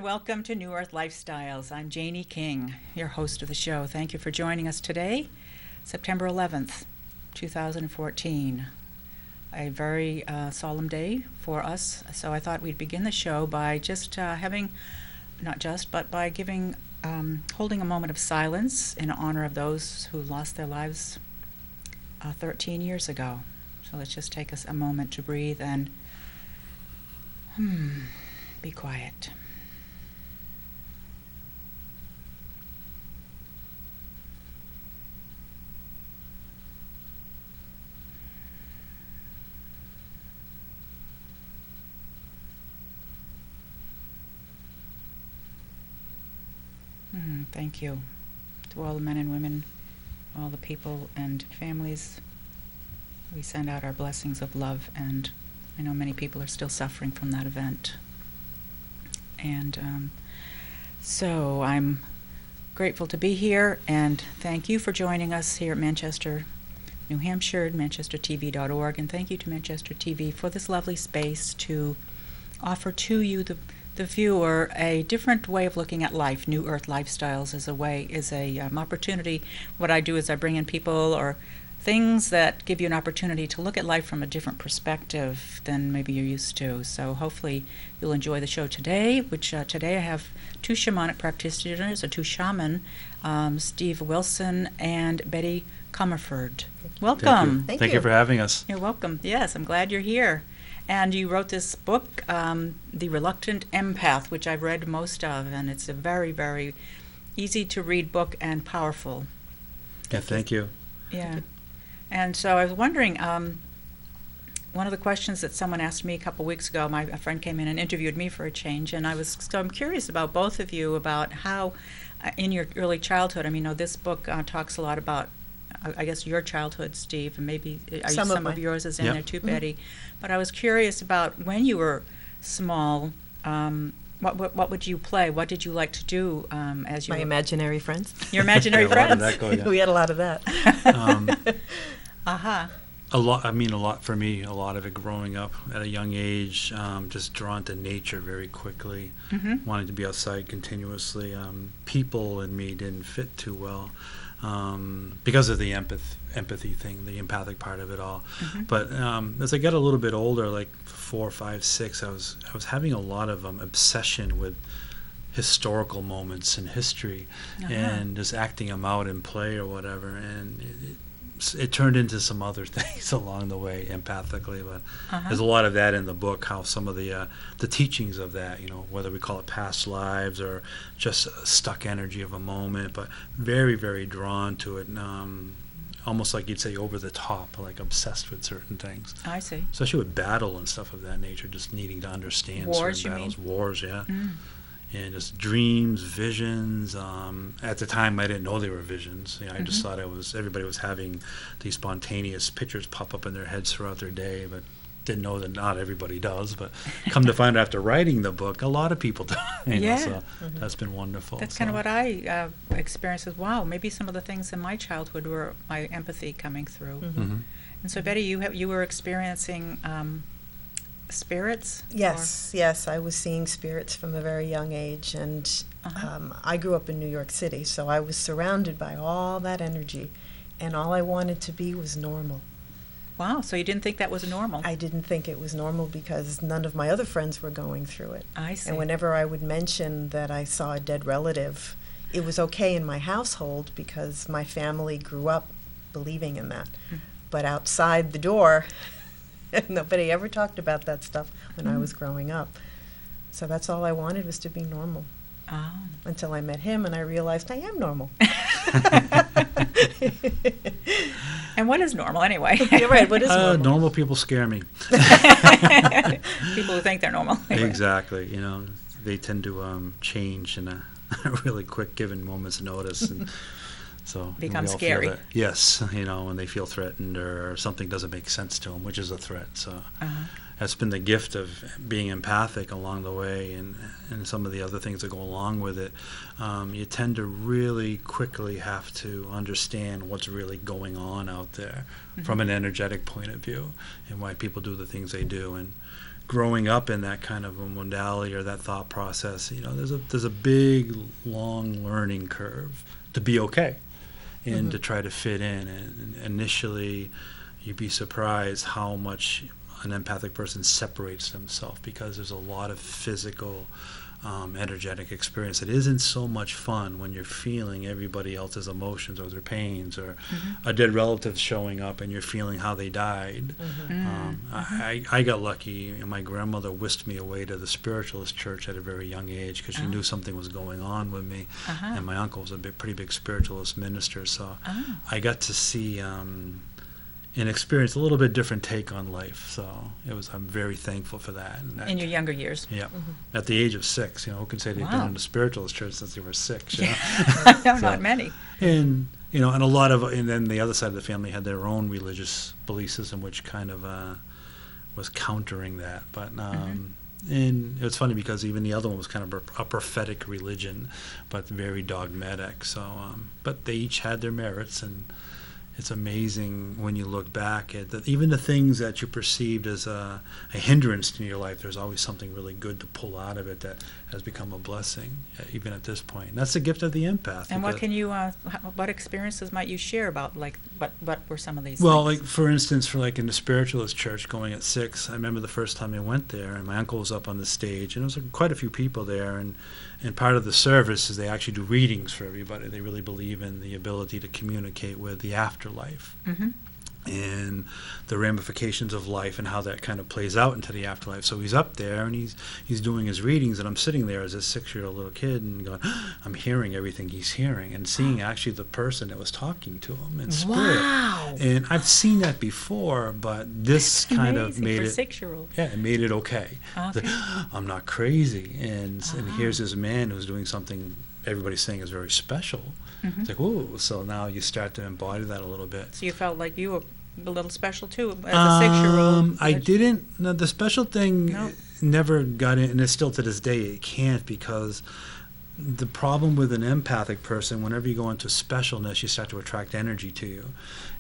and welcome to New Earth Lifestyles. I'm Janie King, your host of the show. Thank you for joining us today, September 11th, 2014. A very solemn day for us, so I thought we'd begin the show by just by giving, holding a moment of silence in honor of those who lost their lives 13 years ago. So let's just take us a moment to breathe and be quiet. Thank you to all the men and women, all the people and families. We send out our blessings of love, and I know many people are still suffering from that event. And so I'm grateful to be here, and thank you for joining us here at Manchester, New Hampshire, manchestertv.org, and thank you to Manchester TV for this lovely space to offer to you, the viewer, a different way of looking at life. New Earth Lifestyles is a opportunity. What I do is I bring in people or things that give you an opportunity to look at life from a different perspective than maybe you're used to. So hopefully you'll enjoy the show today, which today I have two shamanic practitioners, or two shaman, Steve Wilson and Bety Comerford. Welcome. Thank you for having us. You're welcome. Yes, I'm glad you're here. And you wrote this book, The Reluctant Empath, which I've read most of, and it's a very, very easy to read book and powerful. Yeah, thank you. Yeah. And so I was wondering, one of the questions that someone asked me a couple weeks ago, a friend came in and interviewed me for a change, and I'm curious about both of you, about how in your early childhood, this book talks a lot about, I guess, your childhood, Steve, and maybe some of yours is in there too, Bety. But I was curious about when you were small, what would you play? What did you like to do as you My imaginary friends. Your imaginary friends? We had a lot of that. A lot for me, a lot of it growing up at a young age, just drawn to nature very quickly, wanting to be outside continuously. People and me didn't fit too well. Because of the empathy thing, the empathic part of it all. But as I got a little bit older, like 4, 5, 6, I was having a lot of obsession with historical moments in history, and just acting them out in play or whatever. And it turned into some other things along the way, empathically. But there's a lot of that in the book, how some of the teachings of that, whether we call it past lives or just stuck energy of a moment, but very, very drawn to it, and almost like you'd say over the top, like obsessed with certain things. I see. Especially with battle and stuff of that nature, just needing to understand certain battles. Wars, yeah. And just dreams, visions. At the time, I didn't know they were visions. I just thought everybody was having these spontaneous pictures pop up in their heads throughout their day, but didn't know that not everybody does. But come to find out after writing the book, a lot of people do. So that's been wonderful. That's kind of what I experienced as, wow, maybe some of the things in my childhood were my empathy coming through. And so, Bety, you were experiencing spirits? Yes, I was seeing spirits from a very young age, and I grew up in New York City, so I was surrounded by all that energy, and all I wanted to be was normal. Wow, so you didn't think that was normal? I didn't think it was normal because none of my other friends were going through it. I see. And whenever I would mention that I saw a dead relative, it was okay in my household because my family grew up believing in that. But outside the door, nobody ever talked about that stuff when I was growing up. So that's all I wanted, was to be normal. Until I met him and I realized I am normal. And what is normal anyway? You're right, what is normal? Normal people scare me. People who think they're normal. Exactly. They tend to change in a really quick given moment's notice. And so become scary. Yes, when they feel threatened or something doesn't make sense to them, which is a threat. So that's been the gift of being empathic along the way, and some of the other things that go along with it. You tend to really quickly have to understand what's really going on out there from an energetic point of view, and why people do the things they do. And growing up in that kind of a modality or that thought process, there's a big, long learning curve to be okay and to try to fit in. And initially, you'd be surprised how much an empathic person separates themselves, because there's a lot of physical, energetic experience. It isn't so much fun when you're feeling everybody else's emotions or their pains, or a dead relative showing up and you're feeling how they died. I got lucky, and my grandmother whisked me away to the spiritualist church at a very young age, because she knew something was going on with me. And my uncle was a pretty big spiritualist minister, so I got to see and experience a little bit different take on life. So I'm very thankful for that. In your younger years. Yeah. At the age of 6, who can say they've been in the spiritualist church since they were 6? No, not many. And and a lot of, and then the other side of the family had their own religious belief system, which kind of was countering that. But and it's funny, because even the other one was kind of a prophetic religion, but very dogmatic. So, but they each had their merits, and it's amazing when you look back at that. Even the things that you perceived as a hindrance in your life, there's always something really good to pull out of it that has become a blessing, even at this point. And that's the gift of the empath. And what can you, what experiences might you share about, like, what were some of these Well, things? like, for instance, in the spiritualist church, going at 6, I remember the first time I went there, and my uncle was up on the stage, and there was quite a few people there, and part of the service is they actually do readings for everybody. They really believe in the ability to communicate with the afterlife and the ramifications of life and how that kind of plays out into the afterlife. So he's up there, and he's doing his readings, and I'm sitting there as a 6-year-old little kid and going, I'm hearing everything he's hearing, and seeing actually the person that was talking to him in spirit. Wow. And I've seen that before, but this kind of made for it. 6-year-old. Yeah, it made it okay. Okay. I'm not crazy, and here's this man who's doing something everybody's saying is very special. It's like, whoa! So now you start to embody that a little bit. So you felt like you were a little special too, as a 6-year-old. I didn't. No, the special thing Nope. never got in, and it's still to this day it can't, because the problem with an empathic person, whenever you go into specialness, you start to attract energy to you,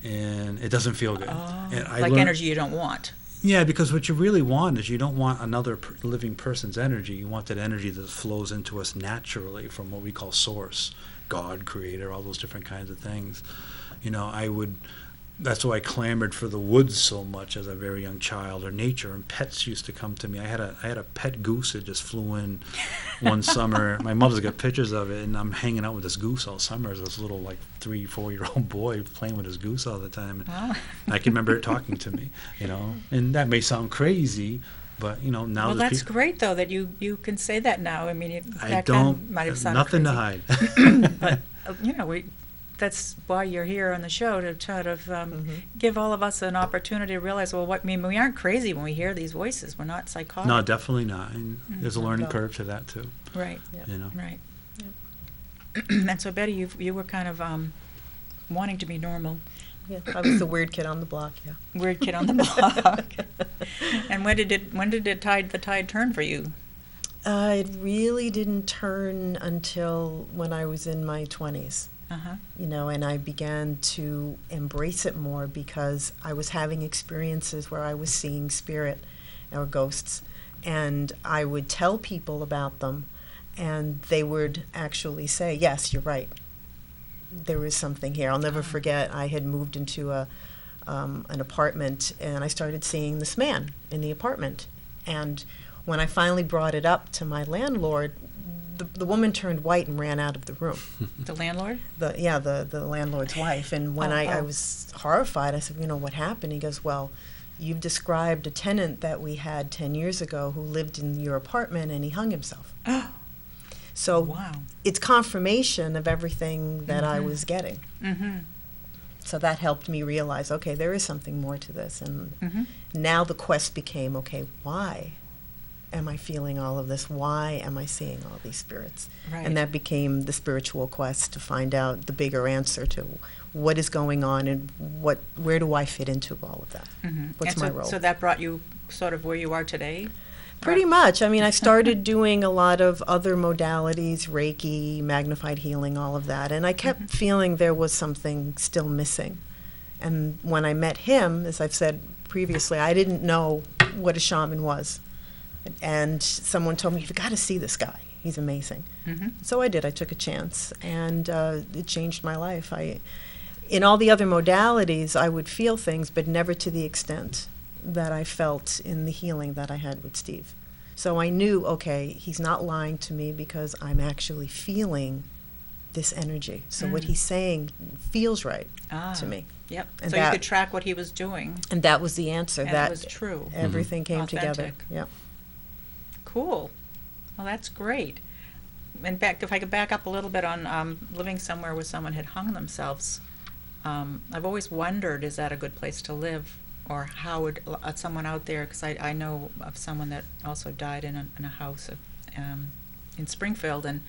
and it doesn't feel good. And I Like learned- energy you don't want. Yeah, because what you really want is, you don't want another living person's energy. You want that energy that flows into us naturally from what we call source, God, creator, all those different kinds of things. That's why I clamored for the woods so much as a very young child, or nature, and pets used to come to me. I had a pet goose that just flew in one summer. My mother's got pictures of it, and I'm hanging out with this goose all summer as this little, like, 3-4-year-old boy playing with his goose all the time. Wow. I can remember it talking to me, and that may sound crazy, but now Well, there's that's great, though, that you can say that now. I mean, I back don't. then might have sounded Nothing crazy. to hide. But that's why you're here on the show, to try to give all of us an opportunity to realize, well, we aren't crazy when we hear these voices. We're not psychotic. No, definitely not. And there's a learning No. curve to that too. Right. Yeah. Right. And so, Betty, you were kind of wanting to be normal. Yeah, I was the weird kid on the block. Yeah. Weird kid on the block. And when did the tide turn for you? It really didn't turn until when I was in my 20s. And I began to embrace it more, because I was having experiences where I was seeing spirit or ghosts, and I would tell people about them, and they would actually say, yes, you're right, there is something here. I'll never forget, I had moved into an apartment, and I started seeing this man in the apartment, and when I finally brought it up to my landlord, the woman turned white and ran out of the room. The landlord? The landlord's wife. And when I was horrified, I said, what happened? He goes, well, you've described a tenant that we had 10 years ago who lived in your apartment, and he hung himself. So Wow. it's confirmation of everything that I was getting. So that helped me realize, okay, there is something more to this. And now the quest became, okay, why am I feeling all of this? Why am I seeing all these spirits? Right. And that became the spiritual quest, to find out the bigger answer to what is going on, and where do I fit into all of that? What's my role? So that brought you sort of where you are today? Pretty much. I mean, I started doing a lot of other modalities, Reiki, magnified healing, all of that. And I kept feeling there was something still missing. And when I met him, as I've said previously, I didn't know what a shaman was. And someone told me, you've got to see this guy. He's amazing. Mm-hmm. So I did. I took a chance, and it changed my life. In all the other modalities, I would feel things, but never to the extent that I felt in the healing that I had with Steve. So I knew, okay, he's not lying to me because I'm actually feeling this energy. So what he's saying feels right to me. Yep. And so you could track what he was doing. And that was the answer. And that it was true. Everything came together. Authentic. Yep. Cool. Well, that's great. In fact, if I could back up a little bit on living somewhere where someone had hung themselves, I've always wondered, is that a good place to live? Or how would someone out there, because I know of someone that also died in a house in Springfield, and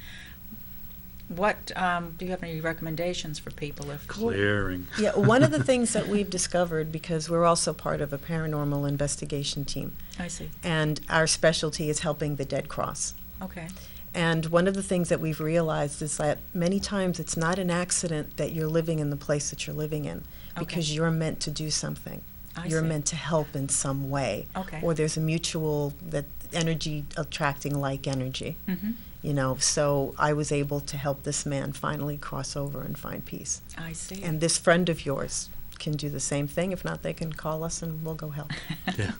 what, do you have any recommendations for people if... Clearing. Yeah, one of the things that we've discovered, because we're also part of a paranormal investigation team. I see. And our specialty is helping the dead cross. Okay. And one of the things that we've realized is that many times it's not an accident that you're living in the place that you're living in, because you're meant to do something. You're see. meant to help in some way. Okay. Or there's a mutual, that energy attracting like energy. Mm-hmm. You know, so I was able to help this man finally cross over and find peace. I see. And this friend of yours can do the same thing. If not, they can call us and we'll go help. Yeah.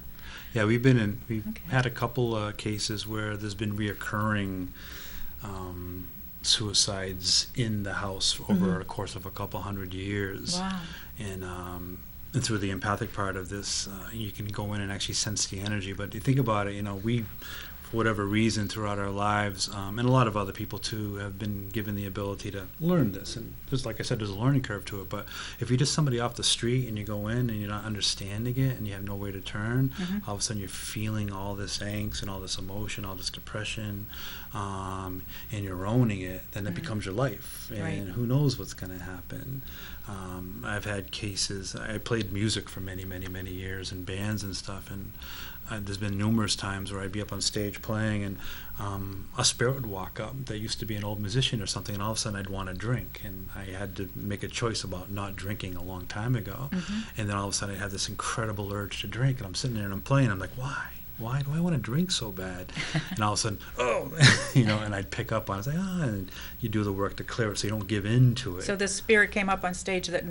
Yeah, we've had a couple cases where there's been reoccurring suicides in the house over the course of a couple hundred years. Wow. And through the empathic part of this, you can go in and actually sense the energy. But you think about it, we, for whatever reason, throughout our lives, and a lot of other people too, have been given the ability to learn this. And just like I said, there's a learning curve to it. But if you're just somebody off the street and you go in and you're not understanding it and you have nowhere to turn, all of a sudden you're feeling all this angst and all this emotion, all this depression, and you're owning it, then it becomes your life. And who knows what's going to happen. I've had cases, I played music for many, many, many years in bands and stuff, and there's been numerous times where I'd be up on stage playing and a spirit would walk up that used to be an old musician or something, and all of a sudden I'd want to drink, and I had to make a choice about not drinking a long time ago, and then all of a sudden I had this incredible urge to drink, and I'm sitting there and I'm playing, I'm like, why do I want to drink so bad? And all of a sudden, and I'd pick up on it, and you do the work to clear it so you don't give in to it. So this spirit came up on stage that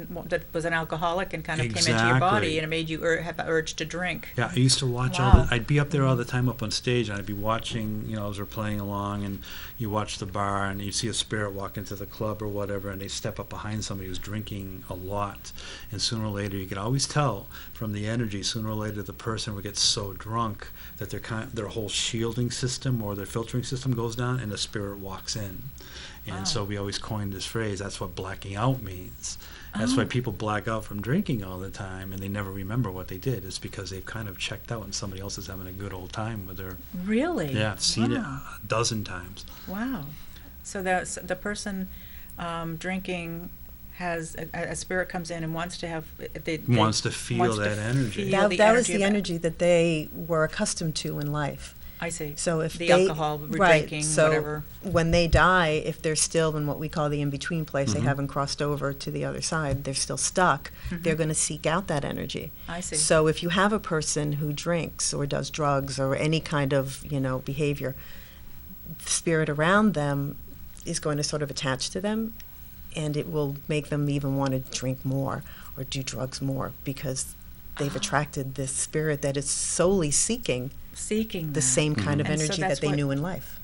was an alcoholic and kind of came into your body, and it made you have the urge to drink. Yeah, I used to watch I'd be up there all the time up on stage, and I'd be watching, as we're playing along, and you watch the bar, and you see a spirit walk into the club or whatever, and they step up behind somebody who's drinking a lot, and sooner or later you could always tell from the energy, sooner or later the person would get so drunk that their whole shielding system or their filtering system goes down, and the spirit walks in. And so we always coined this phrase, that's what blacking out means. That's why people black out from drinking all the time, and they never remember what they did. It's because they've kind of checked out and somebody else is having a good old time with their... Really? Yeah, I've seen it a dozen times. Wow. So the person drinking has a spirit comes in and wants to have wants to feel that energy. That was the energy that they were accustomed to in life. I see. So if the alcohol, drinking, so whatever. When they die, if they're still in what we call the in-between place, they haven't crossed over to the other side, they're still stuck, they're going to seek out that energy. I see. So if you have a person who drinks or does drugs or any kind of, behavior, the spirit around them is going to sort of attach to them, and it will make them even want to drink more or do drugs more because they've attracted this spirit that is solely seeking the same kind of energy that they knew in life.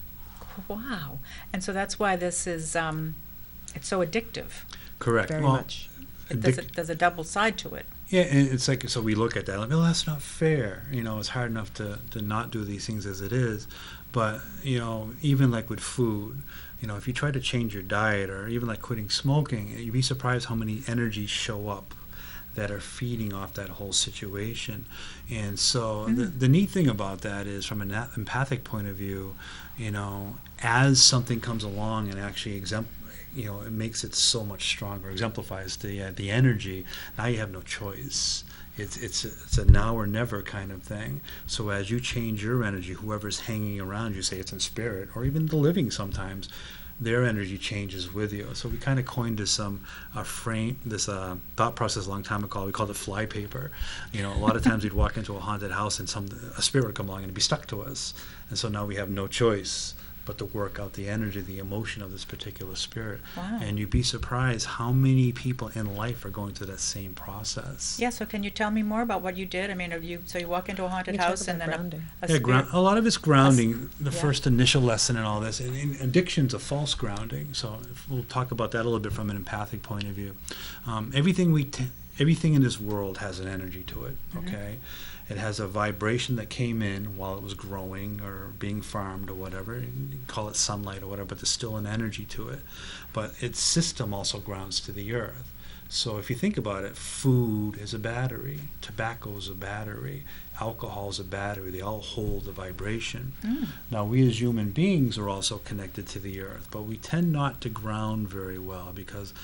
Wow. And so that's why this is, it's so addictive. Correct. Very much. There's a double side to it. Yeah, and it's like, so we look at that, like, well, that's not fair. It's hard enough to not do these things as it is. But, even like with food, if you try to change your diet or even like quitting smoking, you'd be surprised how many energies show up that are feeding off that whole situation. And so the neat thing about that is, from an empathic point of view, as something comes along and actually it makes it so much stronger, exemplifies the energy, now you have no choice. It's a now or never kind of thing. So as you change your energy, whoever's hanging around you, say it's in spirit or even the living sometimes, their energy changes with you. So we kind of coined this thought process a long time ago. We called it flypaper. A lot of times we'd walk into a haunted house and a spirit would come along and it'd be stuck to us. And so now we have no choice but to work out the energy, the emotion of this particular spirit. Wow. And you'd be surprised how many people in life are going through that same process. Yeah, so can you tell me more about what you did? I mean, you walk into a haunted We talk house and about then grounding. a spirit... A lot of it's grounding, the yeah. first initial lesson and all this. And addiction's a false grounding. So we'll talk about that a little bit from an empathic point of view. Everything in this world has an energy to it, okay? It has a vibration that came in while it was growing or being farmed or whatever. You can call it sunlight or whatever, but there's still an energy to it. But its system also grounds to the earth. So if you think about it, food is a battery, tobacco is a battery, alcohol is a battery. They all hold the vibration. Now, we as human beings are also connected to the earth, but we tend not to ground very well because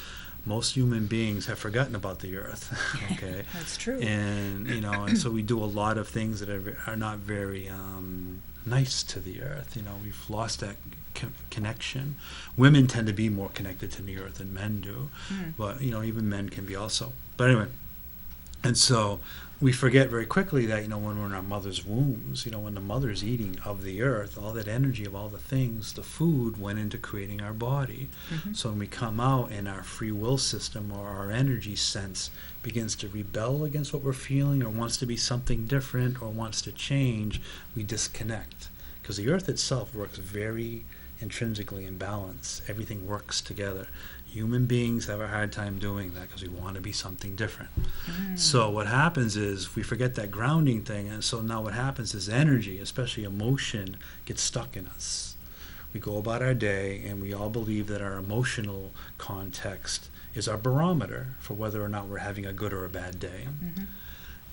most human beings have forgotten about the earth. Okay, That's true. And and so we do a lot of things that are not very nice to the earth. We've lost that connection. Women tend to be more connected to the earth than men do, but even men can be also. But anyway, and so we forget very quickly that when we're in our mother's wombs, when the mother's eating of the earth, all that energy of all the things, the food went into creating our body. So when we come out and our free will system or our energy sense begins to rebel against what we're feeling or wants to be something different or wants to change, we disconnect. Because the earth itself works very intrinsically in balance. Everything works together. Human beings have a hard time doing that because we want to be something different. So what happens is we forget that grounding thing, and so now what happens is energy, especially emotion, gets stuck in us. We go about our day and we all believe that our emotional context is our barometer for whether or not we're having a good or a bad day.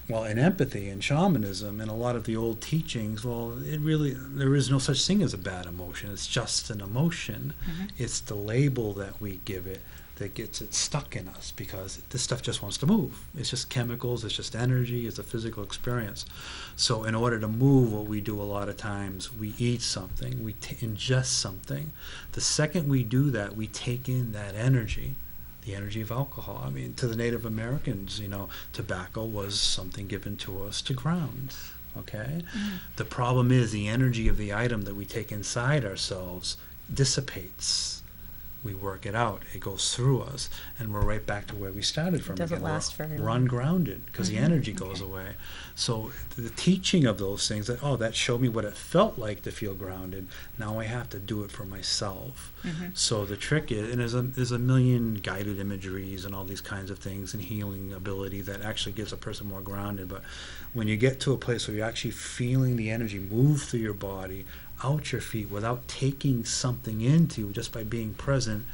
Well, in empathy and shamanism and a lot of the old teachings, there is no such thing as a bad emotion. It's just an emotion. It's the label that we give it that gets it stuck in us because this stuff just wants to move. It's just chemicals, it's just energy, it's a physical experience. So in order to move, what we do a lot of times, we eat something, we ingest something. The second we do that, we take in that energy. The energy of alcohol. I mean, to the Native Americans, tobacco was something given to us to ground, okay? The problem is the energy of the item that we take inside ourselves dissipates. We work it out. It goes through us, and we're right back to where we started from. It doesn't again. last very long. We're ungrounded because the energy goes away. So the teaching of those things, that showed me what it felt like to feel grounded. Now I have to do it for myself. So the trick is, and there's a million guided imageries and all these kinds of things and healing ability that actually gives a person more grounded. But when you get to a place where you're actually feeling the energy move through your body, out your feet, without taking something into, just by being present,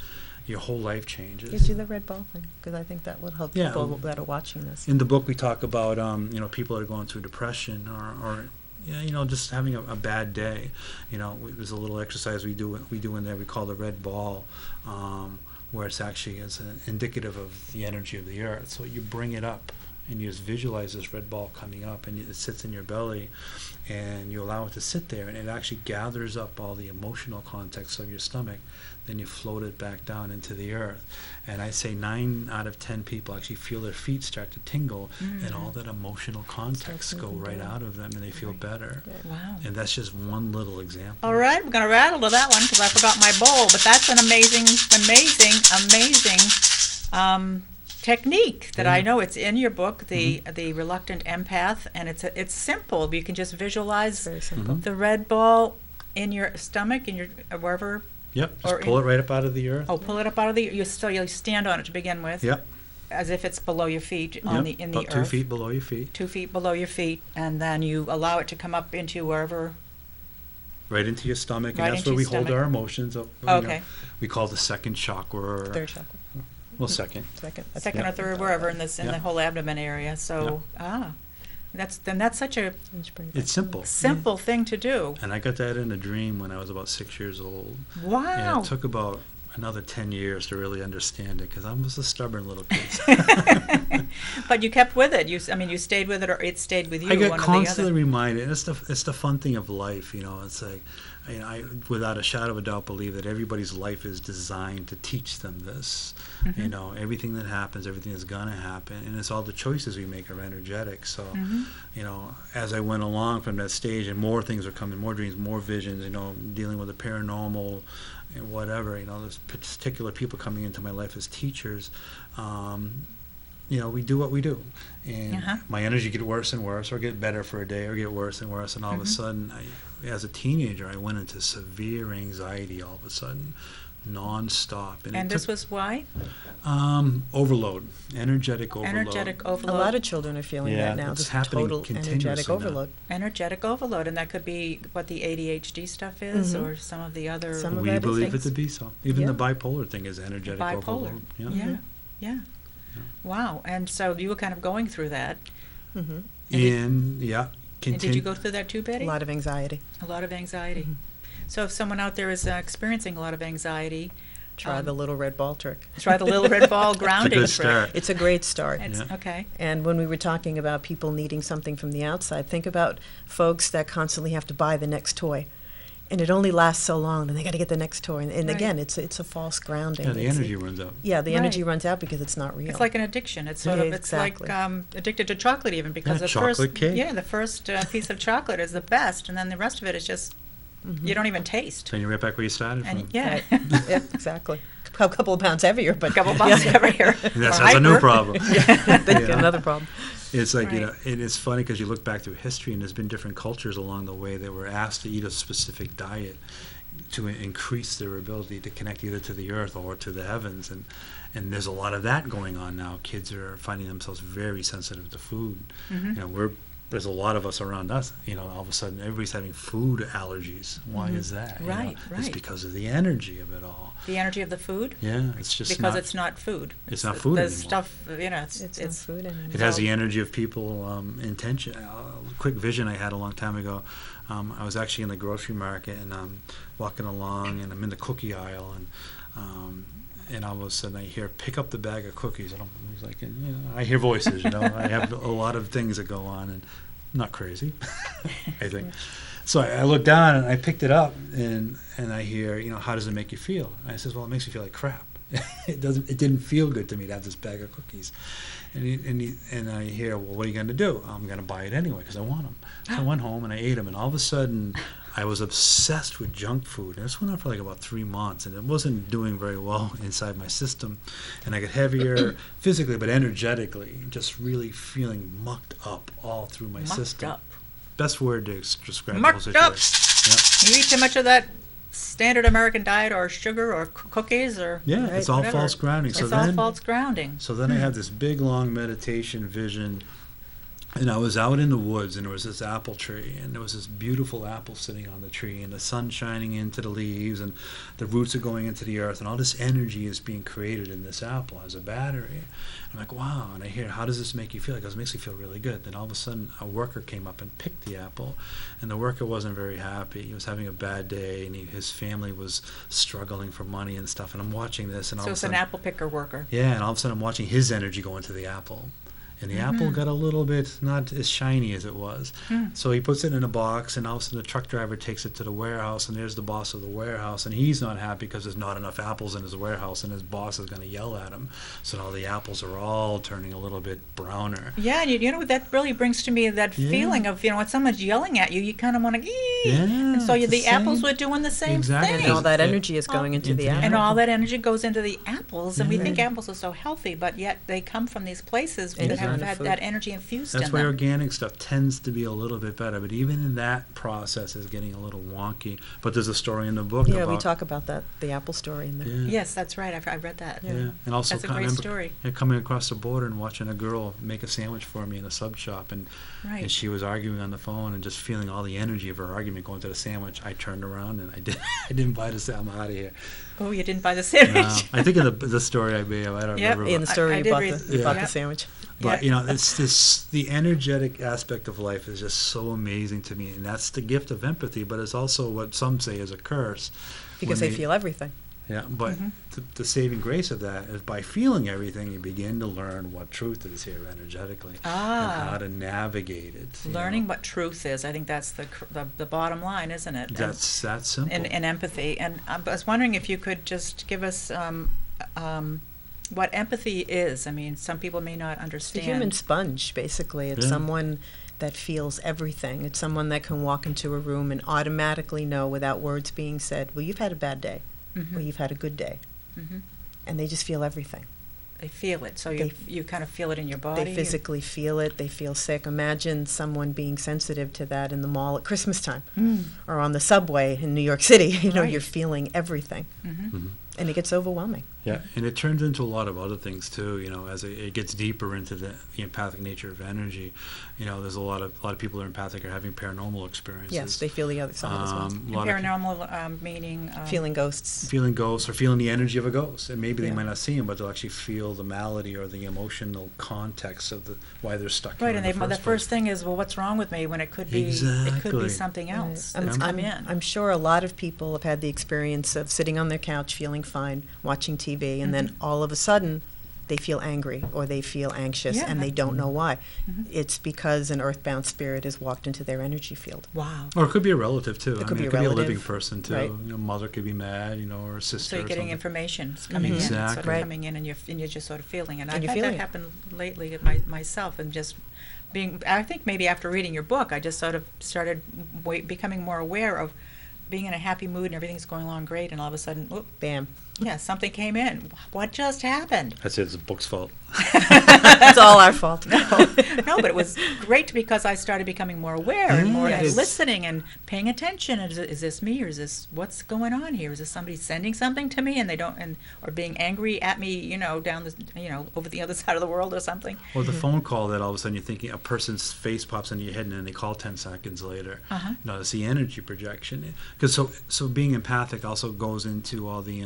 your whole life changes. You do the red ball thing, because I think that would help people that are watching this. In the book, we talk about people that are going through depression or just having a bad day. There's a little exercise we do in there. We call the red ball, where it's indicative of the energy of the earth. So you bring it up. And you just visualize this red ball coming up, and it sits in your belly, and you allow it to sit there, and it actually gathers up all the emotional context of your stomach. Then you float it back down into the earth. And I say 9 out of 10 people actually feel their feet start to tingle, and all that emotional context go right out of them, and they feel better. Wow. And that's just one little example. All right, we're going to rattle to that one because I forgot my bowl, but that's an amazing technique that I know it's in your book, the Reluctant Empath, and it's simple. You can just visualize Very simple. the red ball in your stomach, in your wherever. Yep, just pull it right up out of the earth. Oh, pull it up out of the. You stand on it to begin with. Yep. As if it's below your feet in the about earth. 2 feet below your feet. 2 feet below your feet, and then you allow it to come up into wherever. Right into your stomach, Right and that's into where we your hold stomach. our emotions up. Okay. We call the second chakra. Or, Third chakra. well, second. Second or third, wherever in the whole abdomen area. So that's such a It's simple. simple thing to do. And I got that in a dream when I was about 6 years old. Wow. And it took about another 10 years to really understand it because I was a stubborn little kid. But you kept with it. You stayed with it, or it stayed with you. I get one constantly or the other. reminded, and it's the fun thing of life, It's like I, without a shadow of a doubt, believe that everybody's life is designed to teach them this. You know, everything that happens, everything that's gonna happen, and it's all the choices we make are energetic. So, you know, as I went along from that stage, and more things were coming, more dreams, more visions. You know, dealing with the paranormal, and whatever. You know, there's particular people coming into my life as teachers. You know, we do what we do, and my energy get worse and worse, or get better for a day, or get worse and worse, and all of a sudden, as a teenager, I went into severe anxiety all of a sudden, non-stop. And this was why? Overload, energetic overload. Energetic overload. A lot of children are feeling that now. It's This happening total energetic continuously overload. Energetic overload, and that could be what the ADHD stuff is, or some of the other. Some of We that is believe it things. to be so. Even Yeah. the bipolar thing is energetic Bipolar. overload. Yeah. Wow. And so you were kind of going through that. Mhm. And did you go through that too, A Betty? lot of anxiety. A lot of anxiety. So if someone out there is experiencing a lot of anxiety, Try the little red ball trick. try the little red ball grounding good trick. start. It's a great start. It's, Yeah. okay. And when we were talking about people needing something from the outside, think about folks that constantly have to buy the next toy. And it only lasts so long, and they got to get the next toy. And Right. again, it's a false grounding. Yeah, the It's energy runs out. Yeah, the energy Right. runs out because it's not real. It's like an addiction. It's sort of, it's Exactly. like addicted to chocolate even, because Yeah, the first, chocolate cake. the first piece of chocolate is the best, and then the rest of it is just, you don't even taste. Then you're right back where you started And from. yeah, Yeah, exactly. A couple of pounds heavier, but a couple bucks every year. That's Or a new hyper. problem. Then Yeah. another problem. It's like, you Right. know, and it's funny because you look back through history, and there's been different cultures along the way that were asked to eat a specific diet to increase their ability to connect either to the earth or to the heavens. And there's a lot of that going on now. Kids are finding themselves very sensitive to food. You know, there's a lot of us around us, you know, all of a sudden everybody's having food allergies. Why is that? You know, Right, It's right. because of the energy of it all. The energy of the food, Yeah, it's just because it's not food. It's not food There's anymore. stuff, you know, It's not food anymore. It has the energy of people, intention. Quick vision I had a long time ago. I was actually in the grocery market, and I'm walking along, and I'm in the cookie aisle, and all of a sudden I hear, "Pick up the bag of cookies." And I was like, and, you know, I hear voices. You know, I have a lot of things that go on, and I'm not crazy, I think. So I look down and I picked it up, and I hear, you know, "How does it make you feel?" And I says, "Well, it makes me feel like crap." It didn't feel good to me to have this bag of cookies. And I hear, "Well, what are you going to do?" "I'm going to buy it anyway because I want them." So I went home and I ate them, and all of a sudden I was obsessed with junk food. And this went on for like about 3 months, and it wasn't doing very well inside my system. And I got heavier physically, but energetically, just really feeling mucked up all through my Mucked system. up. Best word to describe the whole Mucked situation. up. You eat too much of that standard American diet, or sugar, or cookies, or Yeah, it's all whatever. false grounding. It's all false grounding. So then I had this big, long meditation vision, and I was out in the woods, and there was this apple tree, and there was this beautiful apple sitting on the tree, and the sun shining into the leaves, and the roots are going into the earth, and all this energy is being created in this apple as a battery. I'm like, wow, and I hear, "How does this make you feel?" It goes, "It makes me feel really good." Then all of a sudden, a worker came up and picked the apple, and the worker wasn't very happy. He was having a bad day, and his family was struggling for money and stuff, and I'm watching this, and all So of a it's an sudden, apple picker worker. yeah, and all of a sudden I'm watching his energy go into the apple. And the apple got a little bit not as shiny as it was. So he puts it in a box, and all of a sudden the truck driver takes it to the warehouse, and there's the boss of the warehouse, and he's not happy because there's not enough apples in his warehouse, and his boss is going to yell at him. So now the apples are all turning a little bit browner. Yeah, and you know, that really brings to me that Yeah. feeling of, you know, when someone's yelling at you, you kind of want to, Yeah, and so it's the the apples same. were doing the same Exactly. thing. And all that It- energy is going into the into the apple. And all that energy goes into the apples, and we Yeah. think apples are so healthy, but yet they come from these places And that have designer had food. that energy infused That's in why them. organic stuff tends to be a little bit better, but even in that process is getting a little wonky. But there's a story in the book Yeah, about... we talk about that, the apple story in there. Yeah. Yes, that's right. I read that. Yeah, and also That's a I great remember story. coming across the border and watching a girl make a sandwich for me in a sub shop, and Right. she was arguing on the phone and just feeling all the energy of her argument going to the sandwich. I turned around and I didn't buy the sandwich. I'm out of here. Oh, you didn't buy the No, sandwich? I think of the story I made. I don't Yep, remember. In the but- story, I you did bought, read- you bought Yeah. the sandwich. But Yeah. you know, it's this the energetic aspect of life is just so amazing to me, and that's the gift of empathy. But it's also what some say is a curse, Because when they feel everything. Yeah, but the saving grace of that is by feeling everything, you begin to learn what truth is here energetically and how to navigate it. Learning what truth is, I think that's the bottom line, isn't it? That's that simple. In empathy. And I was wondering if you could just give us what empathy is. I mean, some people may not understand. It's a human sponge, basically. It's someone that feels everything. It's someone that can walk into a room and automatically know without words being said, well, you've had a bad day, or you've had a good day. And they just feel everything. They feel it, so you kind of feel it in your body. They physically feel it. They feel sick. Imagine someone being sensitive to that in the mall at Christmas time, or on the subway in New York City. You know, you're feeling everything, and it gets overwhelming. Yeah, and it turns into a lot of other things too. You know, as it gets deeper into the empathic nature of energy, you know, there's a lot of people that are empathic are having paranormal experiences. Yes, they feel the other side as well. And paranormal meaning feeling ghosts. Feeling ghosts, or feeling the energy of a ghost, and maybe they might not see them, but they'll actually feel the malady or the emotional context of why they're stuck. Right, and the first thing is, well, what's wrong with me? When it could be something else that's come in. I'm sure a lot of people have had the experience of sitting on their couch feeling fine, watching TV, and then all of a sudden they feel angry or they feel anxious and they don't know why. It's because an earthbound spirit has walked into their energy field. Wow. Or it could be a relative too. It could be a be a relative. living person too. Right. You know, mother could be mad, you know, or a sister. So you're or getting something. information coming in, sort of coming in, and you're just sort of feeling it. And I've had that happen lately myself, and just being. I think maybe after reading your book, I just sort of started becoming more aware of being in a happy mood and everything's going along great, and all of a sudden, whoop, bam. Yeah, something came in. What just happened? That's it. It's the book's fault. It's all our fault. No, but it was great because I started becoming more aware and more listening and paying attention. Is this me, or is this what's going on here? Is this somebody sending something to me and they don't, or being angry at me, you know, down the, you know, over the other side of the world or something? Or the phone call that all of a sudden you're thinking a person's face pops into your head and then they call 10 seconds later. You know, it's the energy projection. Because so being empathic also goes into all the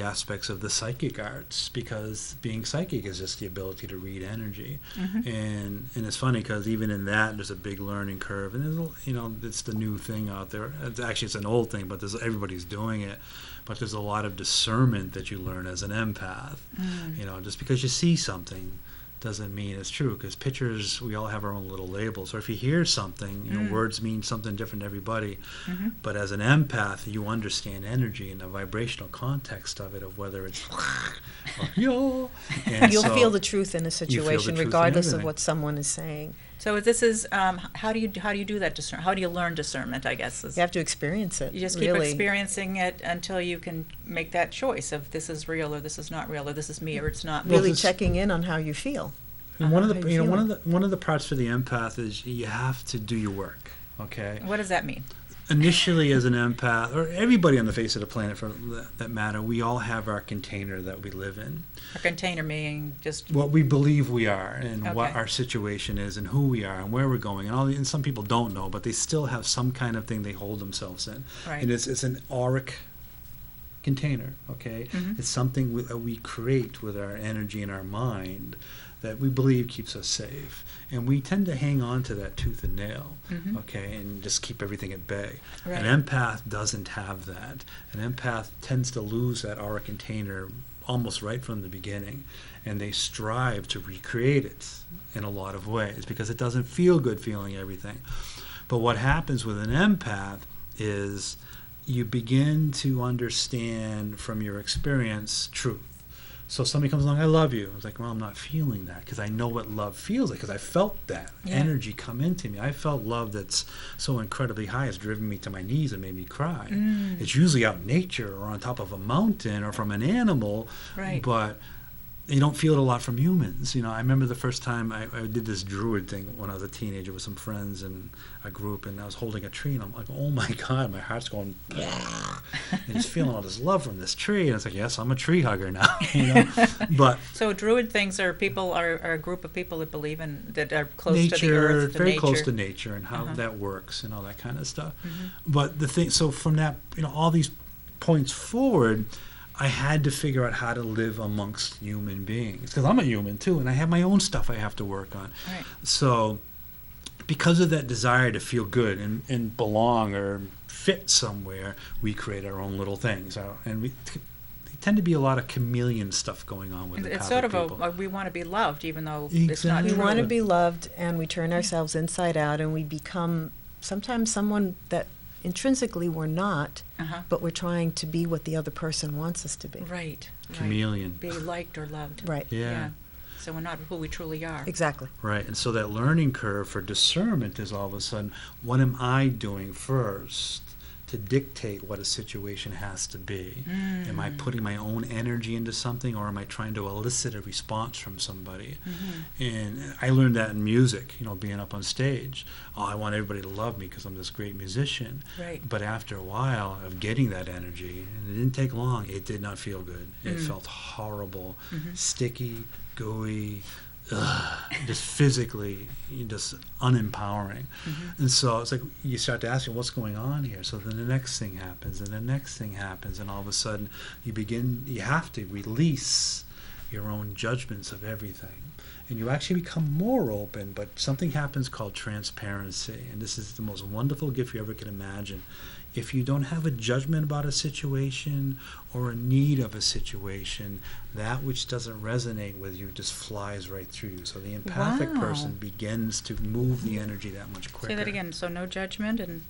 aspects of the psychic arts, because being psychic is just the ability to read energy. And it's funny because even in that there's a big learning curve, and there's, you know, it's the new thing out there. It's an old thing, but everybody's doing it. But there's a lot of discernment that you learn as an empath. You know, just because you see something doesn't mean it's true, because pictures, we all have our own little labels. Or if you hear something, you know, words mean something different to everybody. But as an empath, you understand energy and the vibrational context of it, of whether it's or yo. And You'll feel the truth in a situation, truth in regardless of everything. what someone is saying. So this is how do you do that discernment? How do you learn discernment? I guess You have to experience it. you just keep experiencing it until you can make that choice of this is real or this is not real, or this is me or it's not me. Really checking in on how you feel. And one of the parts for the empath is you have to do your work. Okay. What does that mean? Initially, as an empath, or everybody on the face of the planet for that matter, we all have our container that we live in. A container meaning just what we believe we are, and what our situation is, and who we are, and where we're going, and some people don't know, but they still have some kind of thing they hold themselves in. Right. And it's an auric container. Okay. It's something we create with our energy and our mind that we believe keeps us safe. And we tend to hang on to that tooth and nail, okay, and just keep everything at bay. Right. An empath doesn't have that. An empath tends to lose that aura container almost right from the beginning, and they strive to recreate it in a lot of ways, because it doesn't feel good feeling everything. But what happens with an empath is you begin to understand from your experience truth. So somebody comes along, I love you. I was like, well, I'm not feeling that, because I know what love feels like, because I felt that energy come into me. I felt love that's so incredibly high, it's driven me to my knees and made me cry. It's usually out in nature or on top of a mountain or from an animal, but you don't feel it a lot from humans. You know, I remember the first time I did this druid thing when I was a teenager with some friends and a group, and I was holding a tree, and I'm like, oh my God, my heart's going, and just feeling all this love from this tree. And it's like, yes, I'm a tree hugger now. You know? But so druid things are a group of people that believe in, that are close nature, to the earth, to very nature. close to nature, and how that works and all that kind of stuff. But the thing, so from that, you know, all these points forward, I had to figure out how to live amongst human beings, because I'm a human too, and I have my own stuff I have to work on. Right. So because of that desire to feel good and belong or fit somewhere, we create our own little things. And we tend to be a lot of chameleon stuff going on with It's empathic sort of people. we want to be loved, even though it's not Exactly. We true. want to be loved, and we turn ourselves inside out, and we become sometimes someone that intrinsically we're not, Uh-huh. but we're trying to be what the other person wants us to be. Right. Chameleon. Be liked or loved. Right. Yeah. So we're not who we truly are. Exactly. Right, and so that learning curve for discernment is all of a sudden, what am I doing first to dictate what a situation has to be? Am I putting my own energy into something, or am I trying to elicit a response from somebody? And I learned that in music, being up on stage. Oh, I want everybody to love me because I'm this great musician. Right. But after a while of getting that energy, and it didn't take long, it did not feel good. It felt horrible, sticky, gooey, just physically, just unempowering. And so it's like you start to ask, what's going on here? So then the next thing happens, and the next thing happens, and all of a sudden you have to release your own judgments of everything. And you actually become more open, but something happens called transparency. And this is the most wonderful gift you ever can imagine. If you don't have a judgment about a situation or a need of a situation, that which doesn't resonate with you just flies right through you. So the empathic Wow. person begins to move the energy that much quicker. Say that again. So no judgment and